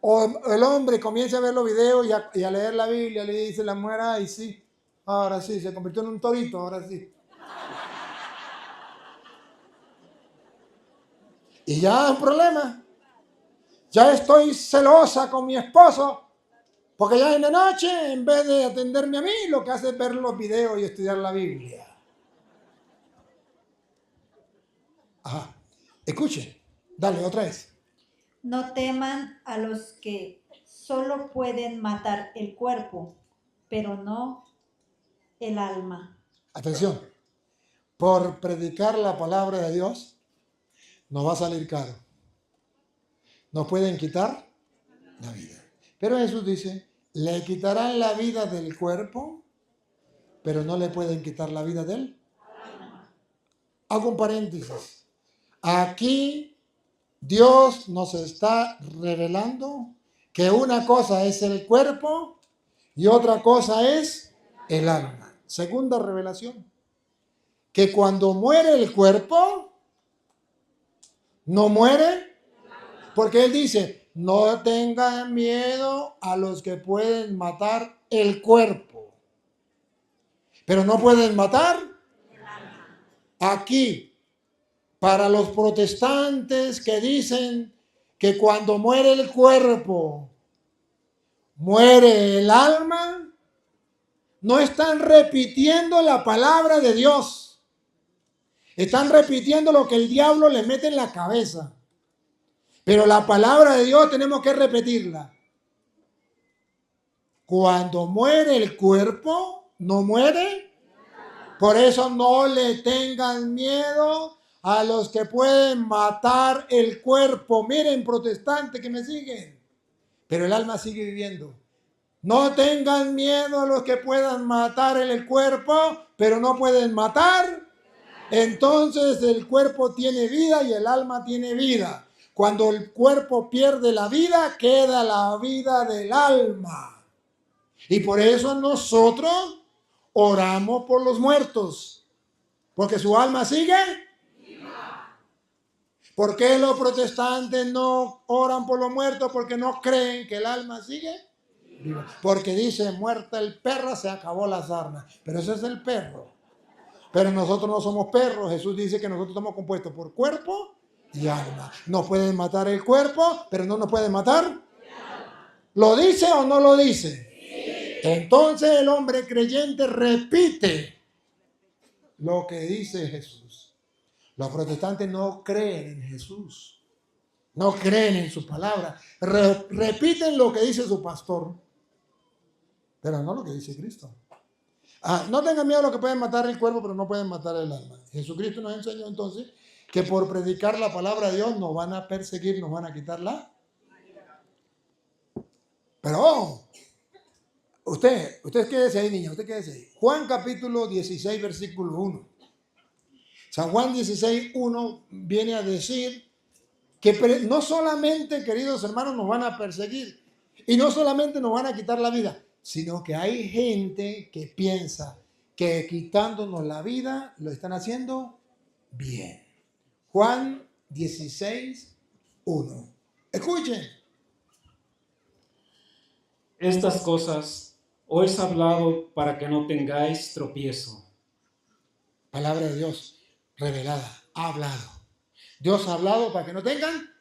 O el hombre comienza a ver los videos y a leer la Biblia, le dice la mujer, ay, sí, ahora sí, se convirtió en un torito, ahora sí. Y ya es un problema. Ya estoy celosa con mi esposo. Porque ya en la noche, en vez de atenderme a mí, lo que hace es ver los videos y estudiar la Biblia. Ajá. Escuche. Dale, otra vez. no teman a los que solo pueden matar el cuerpo, pero no el alma. Atención. Por predicar la palabra de Dios, nos va a salir caro. Nos pueden quitar la vida. Pero Jesús dice, le quitarán la vida del cuerpo, pero no le pueden quitar la vida del alma. Hago un paréntesis. Aquí Dios nos está revelando que una cosa es el cuerpo y otra cosa es el alma. Segunda revelación. Que cuando muere el cuerpo, no muere, porque Él dice, no tengan miedo a los que pueden matar el cuerpo, pero no pueden matar aquí. Para los protestantes que dicen que cuando muere el cuerpo muere el alma, no están repitiendo la palabra de Dios. Están repitiendo lo que el diablo les mete en la cabeza. Pero la palabra de Dios tenemos que repetirla. Cuando muere el cuerpo, no muere. Por eso no le tengan miedo a los que pueden matar el cuerpo. Miren, protestantes que me siguen. Pero el alma sigue viviendo. No tengan miedo a los que puedan matar el cuerpo, pero no pueden matar. Entonces el cuerpo tiene vida y el alma tiene vida. Cuando el cuerpo pierde la vida, queda la vida del alma. Y por eso nosotros oramos por los muertos, porque su alma sigue viva. ¿Por qué los protestantes no oran por los muertos? Porque no creen que el alma sigue viva. Porque dice, muerta el perro, se acabó la sarna. Pero ese es el perro. Pero nosotros no somos perros. Jesús dice que nosotros estamos compuestos por cuerpo y alma. Nos pueden matar el cuerpo, pero no nos pueden matar. ¿Lo dice o no lo dice? Entonces el hombre creyente repite lo que dice Jesús. Los protestantes no creen en Jesús. No creen en su palabra. Repiten lo que dice su pastor. Pero no lo que dice Cristo. No tengan miedo a lo que pueden matar el cuerpo, pero no pueden matar el alma. Jesucristo nos enseñó entonces que por predicar la palabra de Dios nos van a perseguir, nos van a quitarla. Pero usted quédese ahí, niña, usted quédese ahí. Juan capítulo 16, versículo 1. San Juan 16, 1 viene a decir que no solamente, queridos hermanos, nos van a perseguir y no solamente nos van a quitar la vida, sino que hay gente que piensa que quitándonos la vida lo están haciendo bien. Juan 16, 1. Escuchen. Estas cosas os he hablado para que no tengáis tropiezo. Palabra de Dios revelada, ha hablado. Dios ha hablado para que no tengan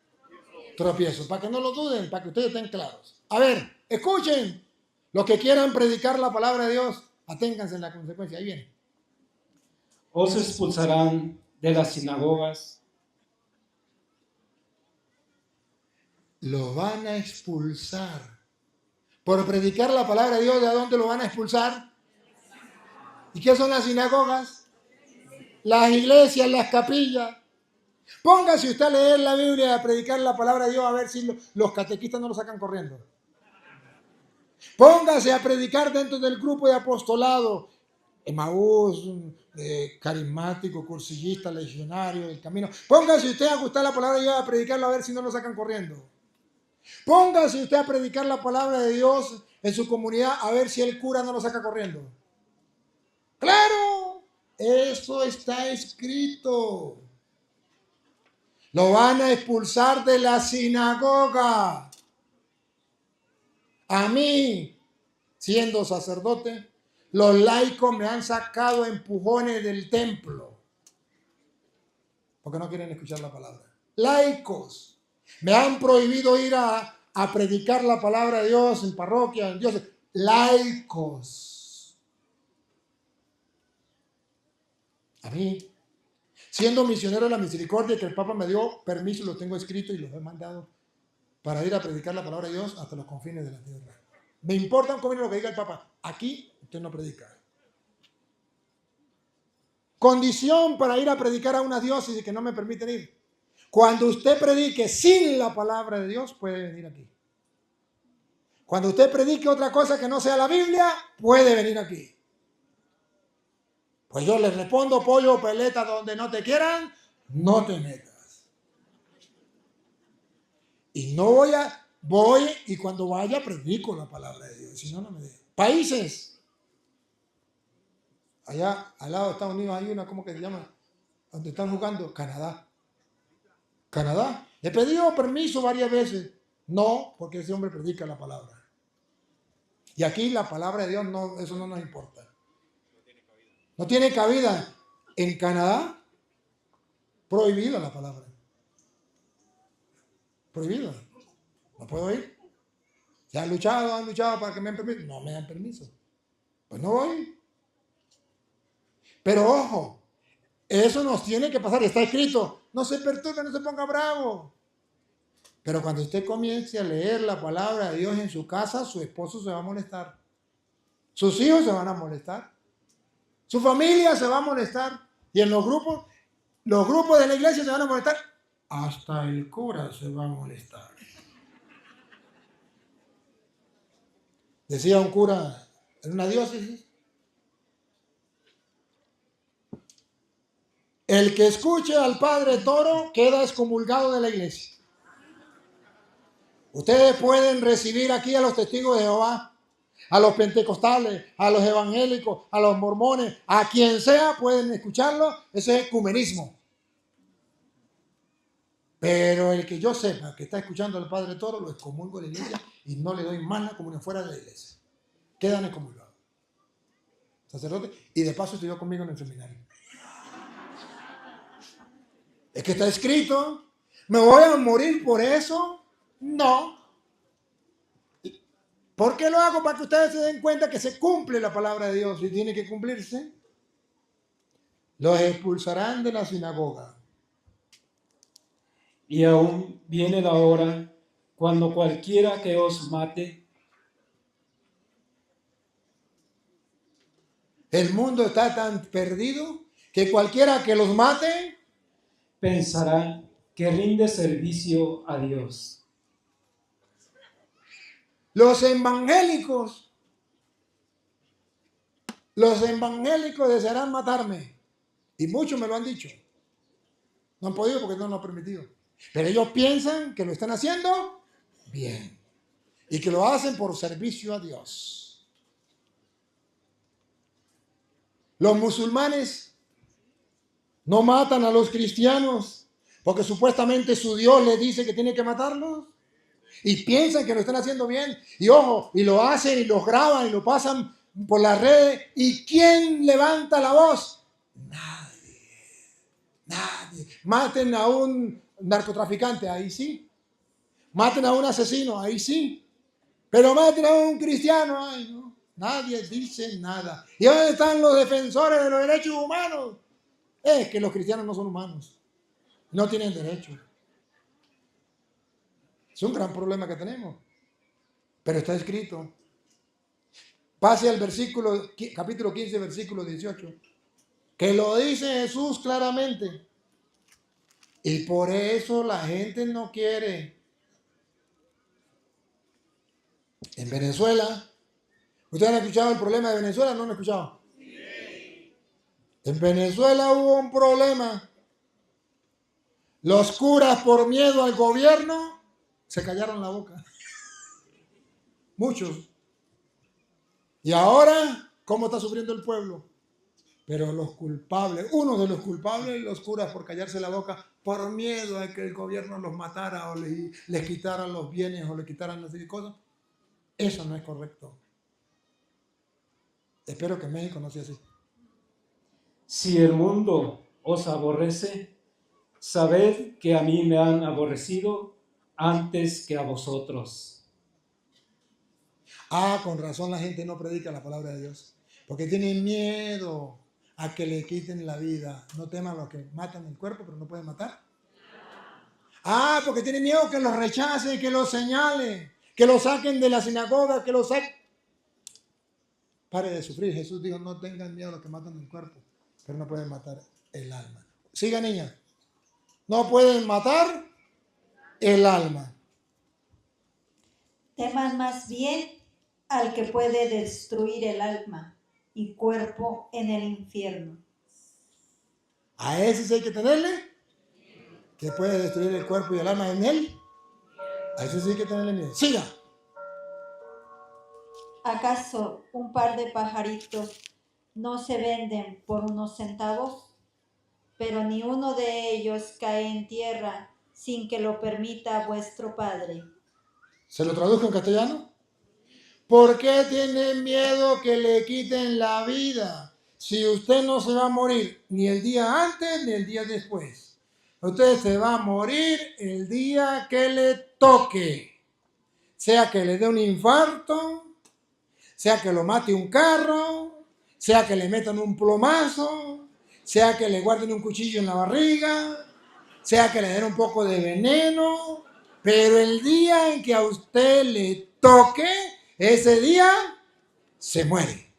tropiezo, para que no lo duden, para que ustedes estén claros. A ver, escuchen. Los que quieran predicar la palabra de Dios, aténganse en la consecuencia. Ahí viene. Os expulsarán de las sinagogas. Lo van a expulsar. Por predicar la palabra de Dios, ¿de dónde lo van a expulsar? ¿Y qué son las sinagogas? Las iglesias, las capillas. Póngase usted a leer la Biblia y a predicar la palabra de Dios a ver si los catequistas no lo sacan corriendo. Póngase a predicar dentro del grupo de apostolado, Emaús, carismático, cursillista, legionario, el camino. Póngase usted a gustar la palabra de Dios a predicarlo a ver si no lo sacan corriendo. Póngase usted a predicar la palabra de Dios en su comunidad a ver si el cura no lo saca corriendo. ¡Claro! Eso está escrito. Lo van a expulsar de la sinagoga. A mí, siendo sacerdote, los laicos me han sacado a empujones del templo porque no quieren escuchar la palabra. Laicos. Me han prohibido ir a predicar la palabra de Dios en parroquia, en dioses. Laicos. A mí, siendo misionero de la misericordia, que el Papa me dio permiso, lo tengo escrito y los he mandado para ir a predicar la palabra de Dios hasta los confines de la tierra. Me importa un comino lo que diga el Papa. Aquí usted no predica. Condición para ir a predicar a una diócesis que no me permiten ir. Cuando usted predique sin la palabra de Dios, puede venir aquí. Cuando usted predique otra cosa que no sea la Biblia, puede venir aquí. Pues yo les respondo, pollo, peleta, donde no te quieran, no te metas. Y no voy y cuando vaya predico la palabra de Dios. Si no, no me dejo. Países. Allá al lado de Estados Unidos hay una, ¿cómo que se llama? Donde están jugando, Canadá. Canadá. Le he pedido permiso varias veces. No, porque ese hombre predica la palabra. Y aquí la palabra de Dios, no, eso no nos importa. No tiene cabida. En Canadá, prohibida la palabra. Prohibida. No puedo ir. ¿Se han luchado para que me den permiso? No me dan permiso. Pues no voy. Pero ojo, eso nos tiene que pasar. Está escrito, no se perturbe, no se ponga bravo. Pero cuando usted comience a leer la palabra de Dios en su casa, su esposo se va a molestar. Sus hijos se van a molestar. Su familia se va a molestar. Y en los grupos de la iglesia se van a molestar. Hasta el cura se va a molestar. Decía un cura en una diócesis: el que escuche al padre Toro queda excomulgado de la iglesia. Ustedes pueden recibir aquí a los testigos de Jehová, a los pentecostales, a los evangélicos, a los mormones, a quien sea, pueden escucharlo. Ese es ecumenismo. Pero el que yo sepa que está escuchando al padre Toro, lo excomulgo de la iglesia y no le doy más la comunión fuera de la iglesia. Quedan excomulgados. Sacerdote, y de paso estudió conmigo en el seminario. Es que está escrito. ¿Me voy a morir por eso? No. ¿Por qué lo hago? Para que ustedes se den cuenta que se cumple la palabra de Dios y tiene que cumplirse. Los expulsarán de la sinagoga. Y aún viene la hora cuando cualquiera que os mate. El mundo está tan perdido que cualquiera que los mate Pensará que rinde servicio a Dios. Los evangélicos desearán matarme. Y muchos me lo han dicho. No han podido porque no lo han permitido. Pero ellos piensan que lo están haciendo bien. Y que lo hacen por servicio a Dios. Los musulmanes no matan a los cristianos porque supuestamente su Dios les dice que tiene que matarlos. Y piensan que lo están haciendo bien. Y ojo, y lo hacen y los graban y lo pasan por las redes. ¿Y quién levanta la voz? Nadie. Maten a un narcotraficante, ahí sí. Maten a un asesino, ahí sí. Pero maten a un cristiano, ay no. Nadie dice nada. ¿Y dónde están los defensores de los derechos humanos? Es que los cristianos no son humanos. No tienen derechos. Es un gran problema que tenemos. Pero está escrito. Pase al capítulo 15, versículo 18. Que lo dice Jesús claramente. Y por eso la gente no quiere. En Venezuela, ¿ustedes han escuchado el problema de Venezuela? ¿No lo han escuchado? Sí. En Venezuela hubo un problema. Los curas, por miedo al gobierno, se callaron la boca. Muchos. Y ahora, ¿cómo está sufriendo el pueblo? Pero los culpables, uno de los culpables, los curas por callarse la boca, por miedo a que el gobierno los matara o les quitaran los bienes o les quitaran no sé qué cosas. Eso no es correcto. Espero que México no sea así. Si el mundo os aborrece, sabed que a mí me han aborrecido antes que a vosotros. Con razón la gente no predica la palabra de Dios. Porque tienen miedo a que le quiten la vida. No teman a los que matan el cuerpo, pero no pueden matar. Porque tienen miedo que los rechacen, que los señalen, que los saquen de la sinagoga, que los saquen. Pare de sufrir. Jesús dijo, no tengan miedo a los que matan el cuerpo, pero no pueden matar el alma. Siga, niña. No pueden matar el alma. Teman más bien al que puede destruir el alma y cuerpo en el infierno. A ese sí hay que tenerle, que puede destruir el cuerpo y el alma en él. A ese sí hay que tenerle miedo. Siga. ¿Acaso un par de pajaritos no se venden por unos centavos? Pero ni uno de ellos cae en tierra sin que lo permita vuestro Padre. ¿Se lo traduzco en castellano? ¿Por qué tiene miedo que le quiten la vida? Si usted no se va a morir ni el día antes ni el día después. Usted se va a morir el día que le toque. sea que le dé un infarto, sea que lo mate un carro, sea que le metan un plomazo, sea que le guarden un cuchillo en la barriga, sea que le den un poco de veneno, pero el día en que a usted le toque, ese día se muere.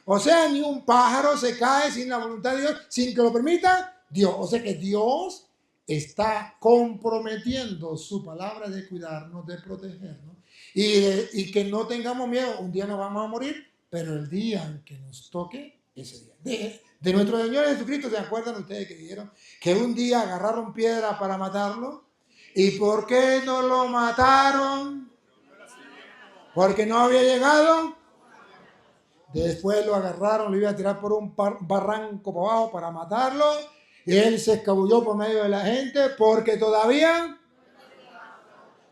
O sea, ni un pájaro se cae sin la voluntad de Dios, sin que lo permita Dios. O sea que Dios está comprometiendo su palabra de cuidarnos, de protegernos y que no tengamos miedo. Un día nos vamos a morir, pero el día en que nos toque, ese día. De nuestro Señor Jesucristo, ¿se acuerdan ustedes que dijeron que un día agarraron piedra para matarlo? ¿Y por qué no lo mataron? Porque no había llegado. Después lo agarraron, lo iban a tirar por un barranco para abajo para matarlo. Y él se escabulló por medio de la gente porque todavía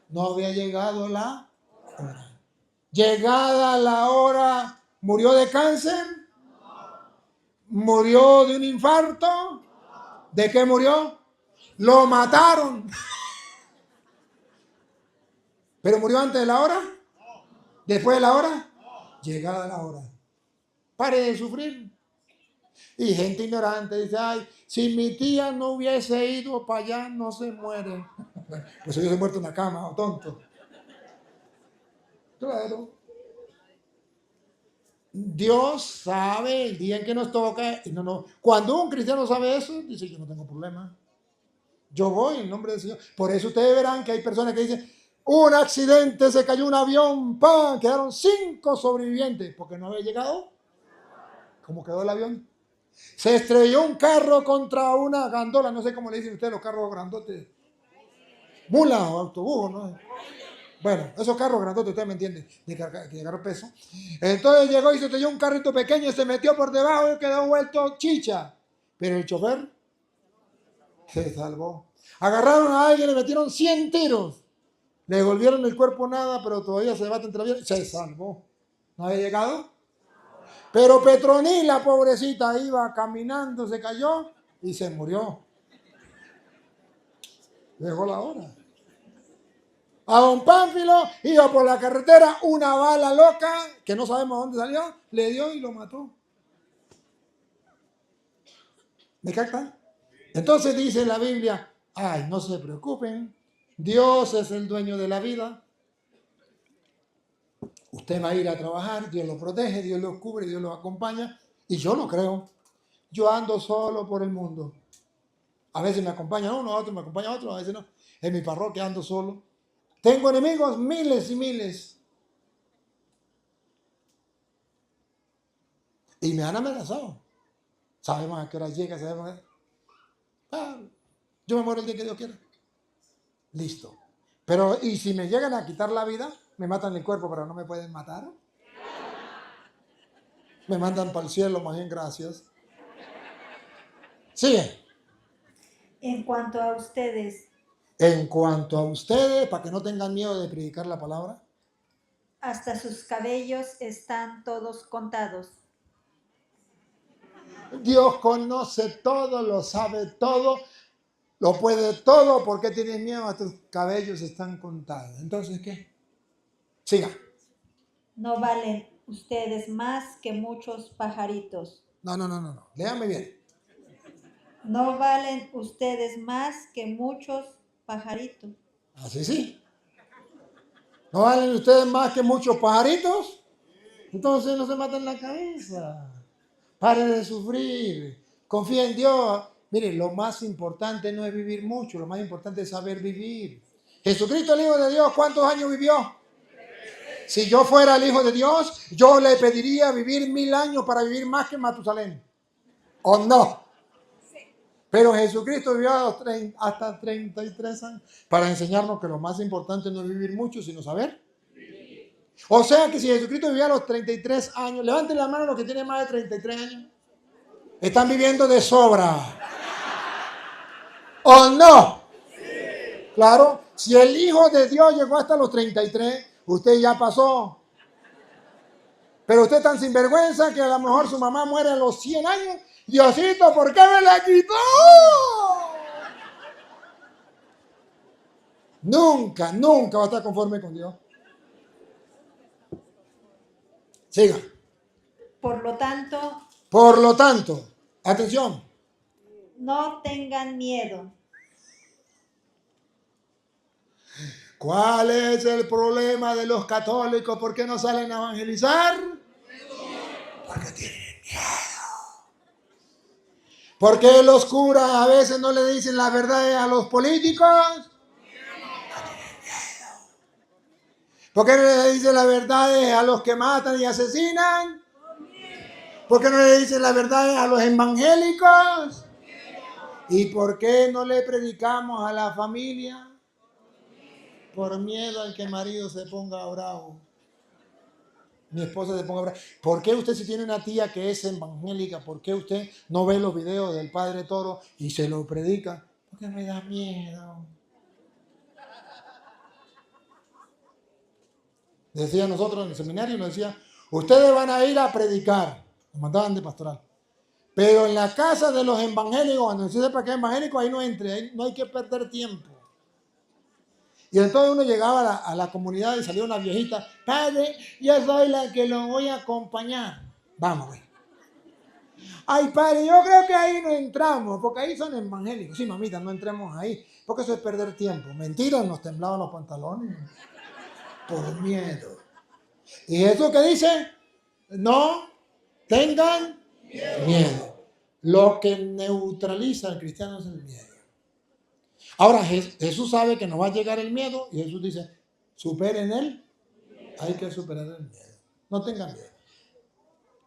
no había llegado la hora. Llegada la hora, ¿murió de cáncer? ¿Murió de un infarto? ¿De qué murió? Lo mataron. ¿Pero murió antes de la hora? ¿Después de la hora? Llegada la hora. Pare de sufrir. Y gente ignorante dice, ay, si mi tía no hubiese ido para allá, no se muere. Pues yo se muerto en la cama, o tonto. Claro. Dios sabe el día en que nos toca. Y no. Cuando un cristiano sabe eso, dice, yo no tengo problema. Yo voy en nombre del Señor. Por eso ustedes verán que hay personas que dicen, un accidente, se cayó un avión, ¡pam! Quedaron 5 sobrevivientes, porque no había llegado. ¿Cómo quedó el avión? Se estrelló un carro contra una gandola, no sé cómo le dicen ustedes los carros grandotes. Mula o autobús, ¿no? Bueno, esos carros grandotes, ustedes me entienden, de cargar peso. Entonces llegó y se estrelló un carrito pequeño, se metió por debajo y quedó vuelto chicha. Pero el chofer se salvó. Agarraron a alguien, le metieron 100 tiros. Le devolvieron el cuerpo nada, pero todavía se debate entre la vida. Se salvó. ¿No había llegado? Pero Petronila, pobrecita, iba caminando, se cayó y se murió. Dejó la hora. A don Pánfilo iba por la carretera, una bala loca, que no sabemos dónde salió, le dio y lo mató. ¿Me captan? Entonces dice la Biblia, ay, no se preocupen, Dios es el dueño de la vida. Usted va a ir a trabajar, Dios lo protege, Dios lo cubre, Dios lo acompaña. Y yo lo creo. Yo ando solo por el mundo. A veces me acompaña uno, a otro me acompaña otro, a veces no. En mi parroquia ando solo. Tengo enemigos miles y miles. Y me han amenazado. Sabemos a qué hora llega, sabemos. Yo me muero el día que Dios quiera. Listo. Pero, ¿y si me llegan a quitar la vida? Me matan el cuerpo, pero no me pueden matar. Me mandan para el cielo, más bien, gracias. Sigue. En cuanto a ustedes, Para que no tengan miedo de predicar la palabra, hasta sus cabellos están todos contados. Dios conoce todo, lo sabe todo, lo puede todo. ¿Por qué tienes miedo? A tus cabellos están contados. Entonces, ¿qué? Siga. No valen ustedes más que muchos pajaritos. No. Léame bien. No valen ustedes más que muchos pajaritos. Así sí. ¿No valen ustedes más que muchos pajaritos? Entonces no se maten la cabeza. Paren de sufrir. Confía en Dios. Mire, lo más importante no es vivir mucho, lo más importante es saber vivir. Jesucristo, el Hijo de Dios, ¿cuántos años vivió? Si yo fuera el Hijo de Dios, yo le pediría vivir 1000 años para vivir más que Matusalén. ¿O no? Pero Jesucristo vivió hasta 33 años para enseñarnos que lo más importante no es vivir mucho, sino saber. O sea que si Jesucristo vivía a los 33 años, levanten la mano los que tienen más de 33 años. Están viviendo de sobra. ¿O no? Claro, si el Hijo de Dios llegó hasta los 33, usted ya pasó. Pero usted es tan sinvergüenza que a lo mejor su mamá muere a los 100 años. Diosito, ¿por qué me la quitó? Nunca va a estar conforme con Dios. Siga. Por lo tanto, Por lo tanto, atención. no tengan miedo. ¿Cuál es el problema de los católicos? ¿Por qué no salen a evangelizar? Porque tienen miedo. ¿Por qué los curas a veces no le dicen la verdad a los políticos? ¿Por qué no le dicen la verdad a los que matan y asesinan? ¿Por qué no le dicen la verdad a los evangélicos? ¿Y por qué no le predicamos a la familia? Por miedo al que el marido se ponga bravo. Mi esposa se ponga brava. ¿Por qué usted, si tiene una tía que es evangélica, por qué usted no ve los videos del Padre Toro y se lo predica? Porque me da miedo. Decía nosotros en el seminario, nos decía, ustedes van a ir a predicar. Nos mandaban de pastoral. Pero en la casa de los evangélicos, cuando se sepa que es evangélico, ahí no entre, ahí no hay que perder tiempo. Y entonces uno llegaba a la comunidad y salía una viejita, padre, yo soy la que lo voy a acompañar. Vamos, güey. Ay, padre, yo creo que ahí no entramos, porque ahí son evangélicos. Sí, mamita, no entremos ahí, porque eso es perder tiempo. Mentira, nos temblaban los pantalones por miedo. ¿Y eso qué dice? No tengan miedo. Lo que neutraliza al cristiano es el miedo. Ahora, Jesús sabe que nos va a llegar el miedo y Jesús dice, superen él. Hay que superar el miedo. No tengan miedo.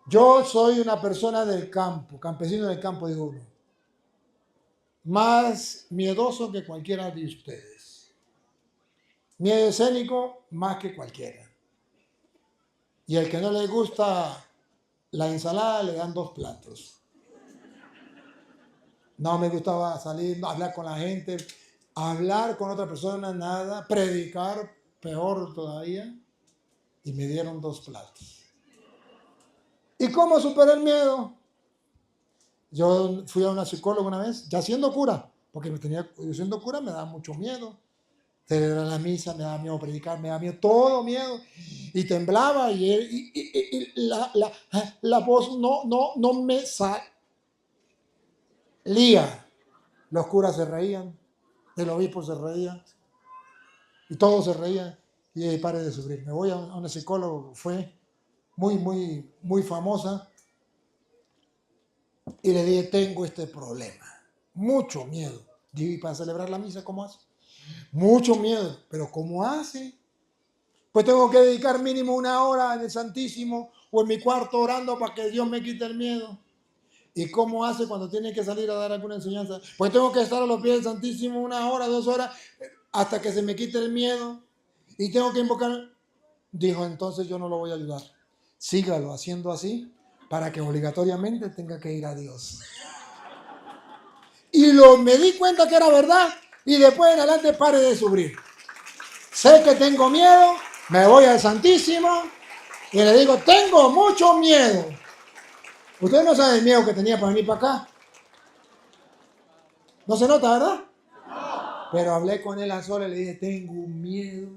Yo soy una persona del campo, campesino del campo, digo uno. Más miedoso que cualquiera de ustedes. Miedo escénico más que cualquiera. Y el que no le gusta la ensalada le dan 2 platos. No me gustaba salir, hablar con la gente, hablar con otra persona, nada, predicar, peor todavía. Y me dieron 2 platos. ¿Y cómo superé el miedo? Yo fui a una psicóloga una vez, ya siendo cura, porque yo siendo cura me daba mucho miedo. Celebrar la misa, me daba miedo predicar, me daba miedo, todo miedo. Y temblaba y la voz no me salía. Los curas se reían, el obispo se reía, y todos se reían. Y ahí paré de sufrir. Me voy a una psicóloga, fue muy famosa, y le dije, tengo este problema, mucho miedo. Digo, ¿y para celebrar la misa cómo hace? Mucho miedo, pero ¿cómo hace? Pues tengo que dedicar mínimo 1 hora en el Santísimo o en mi cuarto orando para que Dios me quite el miedo. ¿Y cómo hace cuando tiene que salir a dar alguna enseñanza? Pues tengo que estar a los pies del Santísimo 1 hora, 2 horas, hasta que se me quite el miedo. Y tengo que invocar. Dijo, entonces yo no lo voy a ayudar. Sígalo haciendo así para que obligatoriamente tenga que ir a Dios. Y me di cuenta que era verdad y después en adelante pare de sufrir. Sé que tengo miedo, me voy al Santísimo y le digo, tengo mucho miedo. Ustedes no saben el miedo que tenía para venir para acá. No se nota, ¿verdad? Pero hablé con él a solas y le dije, tengo un miedo.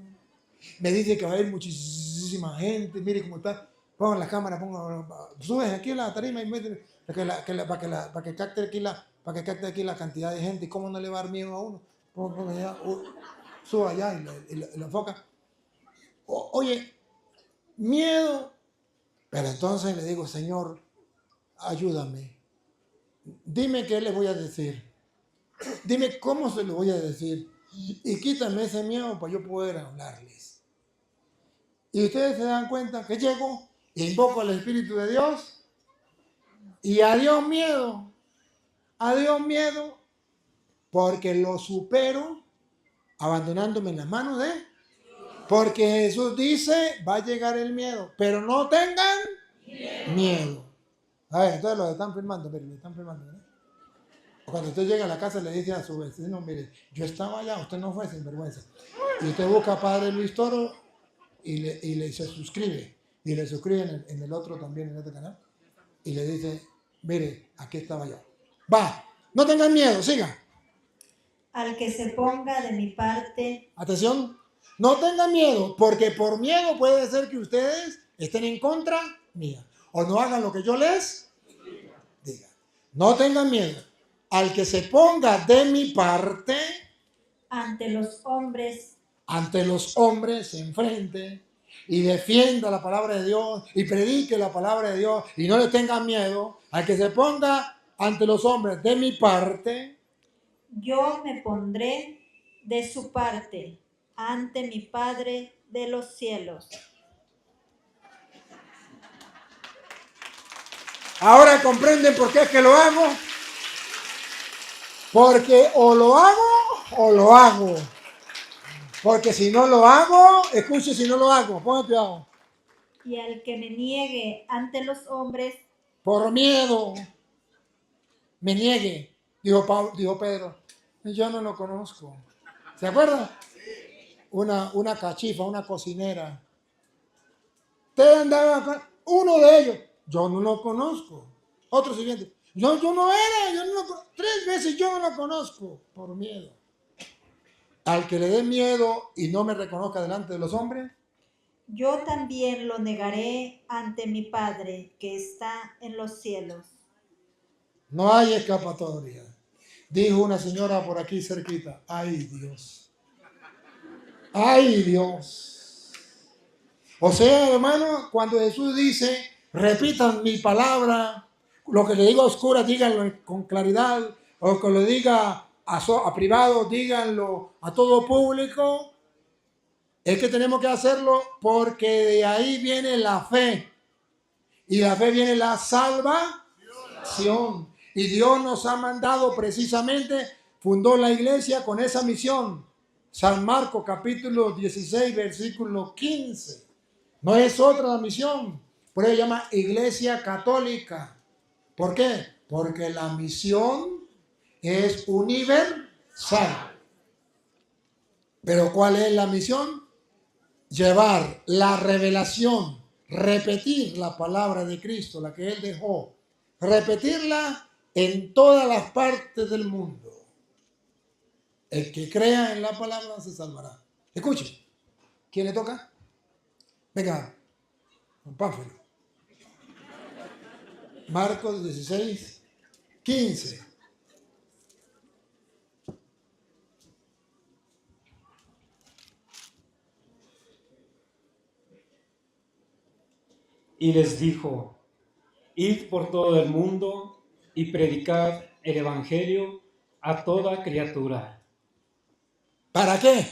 Me dice que va a ir muchísima gente. Mire cómo está. Pongan la cámara, subes aquí la tarima y mete para que capte aquí la cantidad de gente. ¿Y cómo no le va a dar miedo a uno? Suba allá y lo enfoca. Oye, miedo. Pero entonces le digo, Señor, ayúdame. Dime qué les voy a decir. Dime cómo se lo voy a decir. Y quítame ese miedo para yo poder hablarles. Y ustedes se dan cuenta que llego, invoco al Espíritu de Dios y adiós miedo, porque lo supero abandonándome en las manos de Él. Porque Jesús dice, va a llegar el miedo, pero no tengan miedo. A ver, entonces lo están filmando, miren, lo están filmando, ¿verdad? Cuando usted llega a la casa le dice a su vecino, mire, yo estaba allá, usted no fue, sinvergüenza. Y usted busca a Padre Luis Toro y se suscribe. Y le suscribe en el otro también, en este canal. Y le dice, mire, aquí estaba yo. Va, no tengan miedo, siga. Al que se ponga de mi parte, Atención, no tengan miedo, porque por miedo puede ser que ustedes estén en contra mía. O no hagan lo que yo les diga. No tengan miedo. Al que se ponga de mi parte, ante los hombres, se enfrente y defienda la palabra de Dios y predique la palabra de Dios y no le tengan miedo, al que se ponga ante los hombres de mi parte, yo me pondré de su parte ante mi Padre de los cielos. ahora comprenden por qué es que lo hago. Porque o lo hago o lo hago. Porque si no lo hago, escuche, si no lo hago, ponga cuidado. Y al que me niegue ante los hombres, Por miedo, me niegue, dijo Pedro. Yo no lo conozco. ¿Se acuerdan? Una cachifa, una cocinera. Usted andaba con uno de ellos. Yo no lo conozco. Otro siguiente. No, yo no era, yo no lo conozco. 3 veces yo no lo conozco. Por miedo. Al que le dé miedo y no me reconozca delante de los hombres, yo también lo negaré ante mi Padre que está en los cielos. no hay escapatoria. Dijo una señora por aquí cerquita. Ay, Dios. Ay, Dios. O sea, hermano, cuando Jesús dice, repitan mi palabra, lo que le digo a oscuras, díganlo con claridad, o que lo diga a privado, díganlo a todo público, es que tenemos que hacerlo porque de ahí viene la fe. Y de la fe viene la salvación. Y Dios nos ha mandado precisamente, fundó la iglesia con esa misión. San Marcos capítulo 16, versículo 15. No es otra la misión. Por eso se llama Iglesia Católica. ¿Por qué? Porque la misión es universal. Pero ¿cuál es la misión? Llevar la revelación, repetir la palabra de Cristo, la que Él dejó, repetirla en todas las partes del mundo. El que crea en la palabra se salvará. Escuche, ¿quién le toca? Venga, Juan Pánfilo. Marcos 16, 15. Y les dijo, id por todo el mundo y predicad el evangelio a toda criatura. ¿Para qué?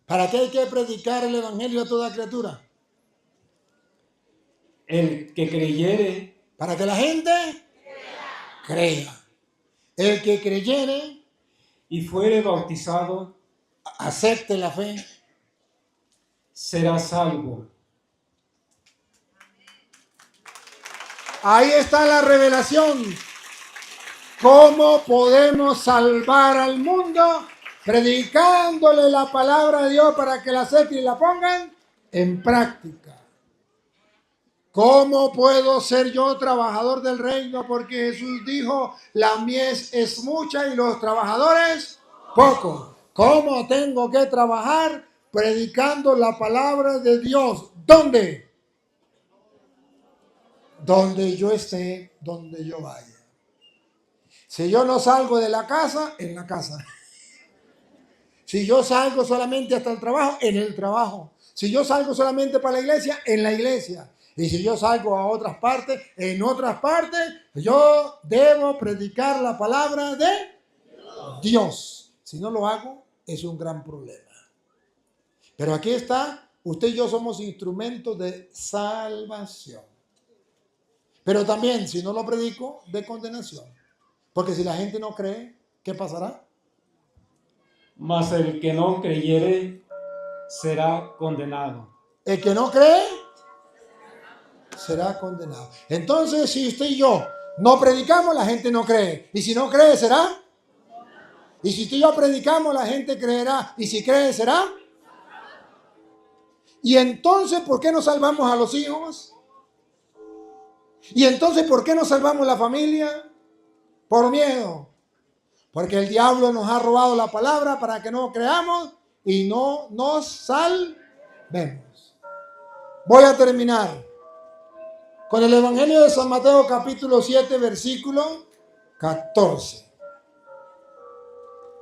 ¿Para qué hay que predicar el evangelio a toda criatura? El que creyere, Para que la gente crea. El que creyere, y fuere bautizado, acepte la fe, será salvo. ahí está la revelación. ¿Cómo podemos salvar al mundo? Predicándole la palabra de Dios para que la acepten y la pongan en práctica. ¿Cómo puedo ser yo trabajador del reino? Porque Jesús dijo, la mies es mucha y los trabajadores pocos. ¿Cómo tengo que trabajar? Predicando la palabra de Dios. ¿Dónde? Donde yo esté, donde yo vaya. Si yo no salgo de la casa, en la casa. Si yo salgo solamente hasta el trabajo, en el trabajo. Si yo salgo solamente para la iglesia, en la iglesia. Y si yo salgo a otras partes, en otras partes, yo debo predicar la palabra de Dios. Si no lo hago, es un gran problema. Pero aquí está, usted y yo somos instrumentos de salvación. Pero también, si no lo predico, de condenación. Porque si la gente no cree, ¿qué pasará? Mas el que no creyere será condenado. El que no cree será condenado. Entonces, si usted y yo no predicamos, la gente no cree. Y si no cree, será. Y si usted y yo predicamos, la gente creerá. Y si cree, será. Y entonces, ¿por qué no salvamos a los hijos? Y entonces, ¿por qué no salvamos la familia? Por miedo. Porque el diablo nos ha robado la palabra para que no creamos y no nos salvemos. Voy a terminar. con el Evangelio de San Mateo capítulo 7, versículo 14.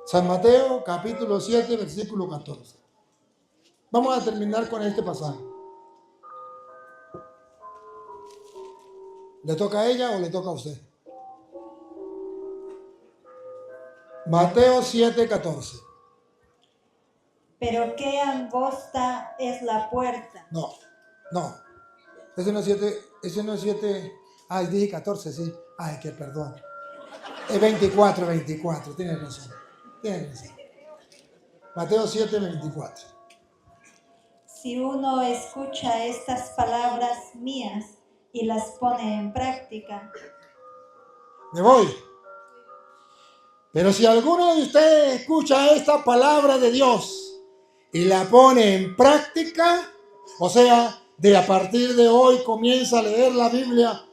San Mateo capítulo 7, versículo 14. Vamos a terminar con este pasaje. ¿Le toca a ella o le toca a usted? Mateo 7, 14. Pero qué angosta es la puerta. No. Ese no es 7. Ay, dije 14, sí. Ay, que perdón. Es 24, tienes razón. Mateo 7, 24. Si uno escucha estas palabras mías y las pone en práctica. Me voy. Pero si alguno de ustedes escucha esta palabra de Dios y la pone en práctica, o sea, de a partir de hoy comienza a leer la Biblia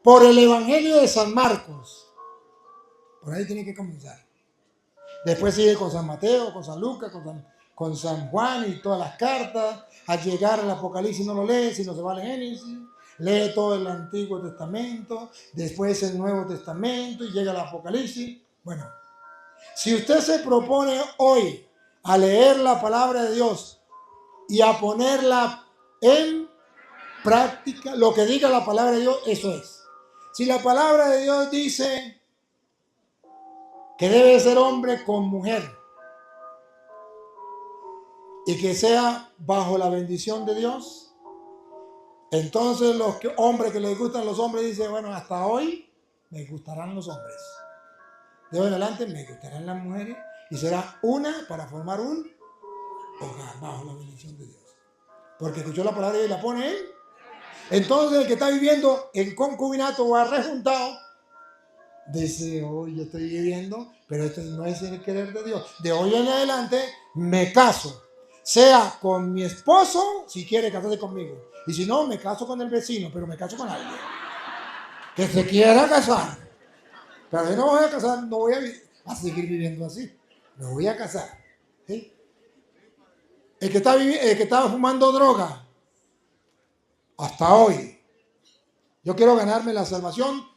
por el Evangelio de San Marcos. Por ahí tiene que comenzar. Después sigue con San Mateo, con San Lucas, con San Juan y todas las cartas. Al llegar al Apocalipsis no lo lee, sino se va al Génesis. Lee todo el Antiguo Testamento, después el Nuevo Testamento y llega al Apocalipsis. Bueno, si usted se propone hoy a leer la palabra de Dios y a ponerla en práctica, lo que diga la palabra de Dios, eso es. Si la palabra de Dios dice que debe ser hombre con mujer y que sea bajo la bendición de Dios, entonces los hombres que les gustan los hombres dicen, bueno, hasta hoy me gustarán los hombres. De hoy en adelante me gustarán las mujeres y será una para formar un hogar bajo la bendición de Dios. Porque escuchó la palabra y la pone él. Entonces el que está viviendo en concubinato o arrejuntado dice, hoy yo estoy viviendo, pero esto no es el querer de Dios. De hoy en adelante me caso, sea con mi esposo, si quiere casarse conmigo, y si no, me caso con el vecino, pero me caso con alguien que se quiera casar. Pero yo no voy a casar, no voy a seguir viviendo así, me voy a casar. ¿Sí? El que está fumando droga, hasta hoy, yo quiero ganarme la salvación.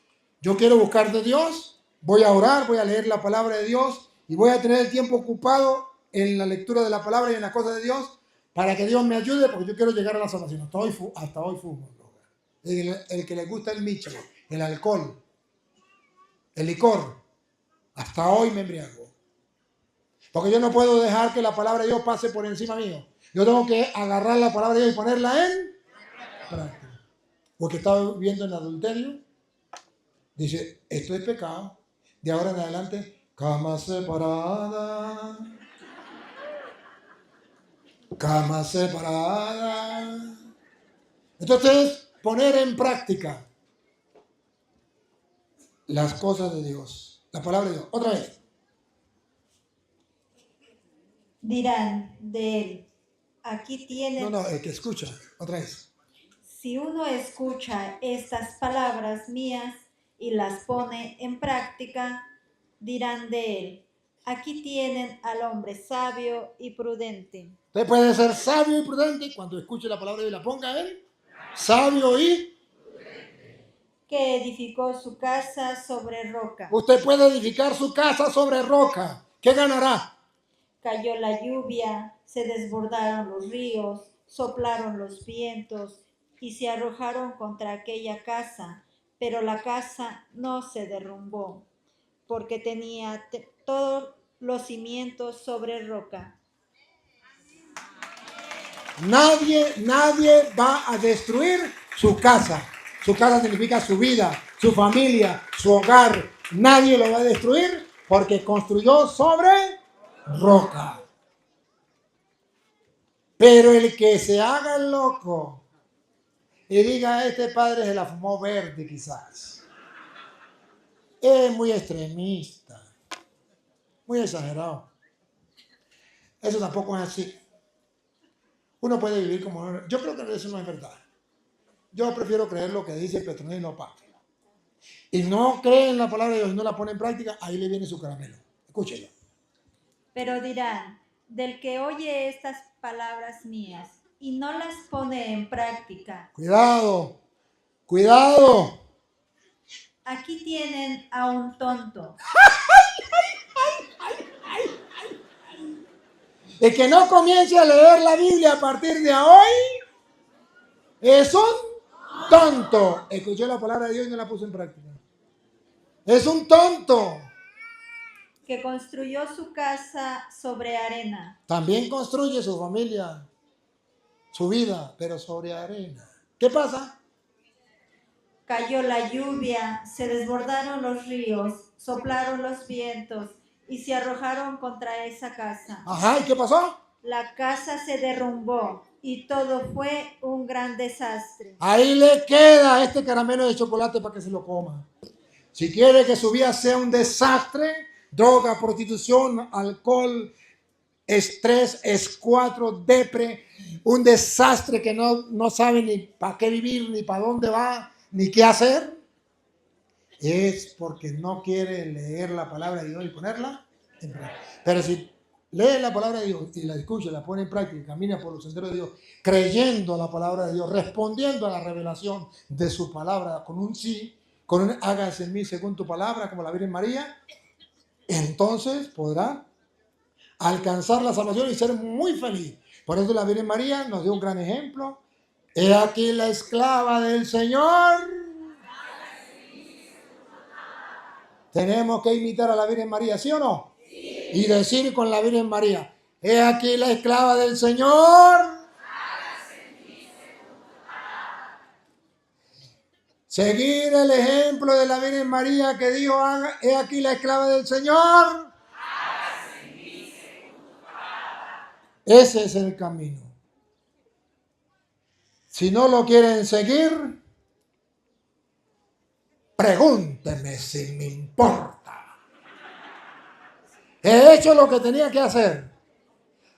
Yo quiero buscar de Dios, voy a orar, voy a leer la palabra de Dios y voy a tener el tiempo ocupado en la lectura de la palabra y en las cosas de Dios para que Dios me ayude porque yo quiero llegar a la salvación. Hasta hoy fumo. El que le gusta el micho, el alcohol, el licor, hasta hoy me embriago. Porque yo no puedo dejar que la palabra de Dios pase por encima mío. Yo tengo que agarrar la palabra de Dios y ponerla en práctica. Porque estaba viviendo en adulterio. Dice, esto es pecado. De ahora en adelante, cama separada. Cama separada. Entonces, poner en práctica las cosas de Dios. La palabra de Dios. Otra vez. Dirán de él, aquí tienen. No, el que escucha. Otra vez. Si uno escucha estas palabras mías y las pone en práctica, dirán de él, aquí tienen al hombre sabio y prudente. Usted puede ser sabio y prudente cuando escuche la palabra y la ponga él. Sabio y... que edificó su casa sobre roca. Usted puede edificar su casa sobre roca. ¿Qué ganará? Cayó la lluvia, se desbordaron los ríos, soplaron los vientos y se arrojaron contra aquella casa, pero la casa no se derrumbó, porque tenía todos los cimientos sobre roca. Nadie va a destruir su casa. Su casa significa su vida, su familia, su hogar. Nadie lo va a destruir porque construyó sobre roca. Pero el que se haga el loco y diga, este padre se la fumó verde quizás, es muy extremista, muy exagerado. Eso tampoco es así. Uno puede vivir como... Yo creo que eso no es verdad. Yo prefiero creer lo que dice Petronilo Papa. Y no cree en la palabra de Dios y no la pone en práctica, ahí le viene su caramelo. Escúchelo. Pero dirán, del que oye estas palabras mías y no las pone en práctica. Cuidado. Cuidado. Aquí tienen a un tonto. El que no comience a leer la Biblia a partir de hoy es un tonto. Escuchó la palabra de Dios y no la puso en práctica. Es un tonto. Que construyó su casa sobre arena. También construye su familia, su vida, pero sobre arena. ¿Qué pasa? Cayó la lluvia, se desbordaron los ríos, soplaron los vientos y se arrojaron contra esa casa. Ajá, ¿y qué pasó? La casa se derrumbó y todo fue un gran desastre. Ahí le queda este caramelo de chocolate para que se lo coma. Si quiere que su vida sea un desastre, droga, prostitución, alcohol, estrés, escuadro, depre, un desastre que no sabe ni para qué vivir, ni para dónde va, ni qué hacer, es porque no quiere leer la palabra de Dios y ponerla en práctica. Pero si lee la palabra de Dios y la escucha, la pone en práctica, camina por los senderos de Dios, creyendo la palabra de Dios, respondiendo a la revelación de su palabra con un sí, con un hágase en mí según tu palabra, como la Virgen María, entonces podrá alcanzar la salvación y ser muy feliz. Por eso la Virgen María nos dio un gran ejemplo. He aquí la esclava del Señor. Tenemos que imitar a la Virgen María, ¿sí o no? Sí. Y decir con la Virgen María, he aquí la esclava del Señor. Seguir el ejemplo de la Virgen María que dijo, he aquí la esclava del Señor. Ese es el camino. Si no lo quieren seguir, pregúnteme si me importa. He hecho lo que tenía que hacer.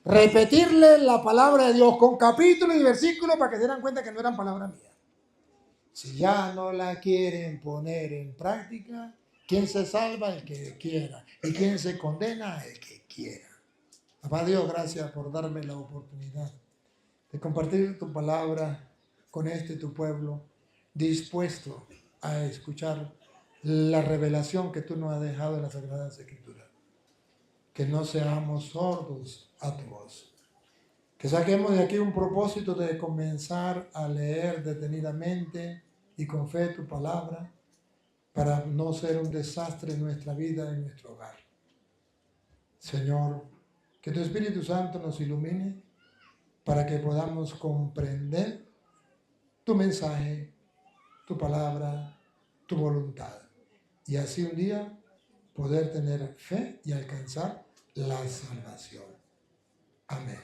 Repetirle la palabra de Dios con capítulo y versículo para que se dieran cuenta que no eran palabras mías. Si ya no la quieren poner en práctica, ¿quién se salva? El que quiera. ¿Y quién se condena? El que quiera. Papá Dios, gracias por darme la oportunidad de compartir tu palabra con tu pueblo, dispuesto a escuchar la revelación que tú nos has dejado en las Sagradas Escrituras. Que no seamos sordos a tu voz. Que saquemos de aquí un propósito de comenzar a leer detenidamente y con fe tu palabra para no ser un desastre en nuestra vida y en nuestro hogar. Señor, que tu Espíritu Santo nos ilumine para que podamos comprender tu mensaje, tu palabra, tu voluntad. Y así un día poder tener fe y alcanzar la salvación. Amén.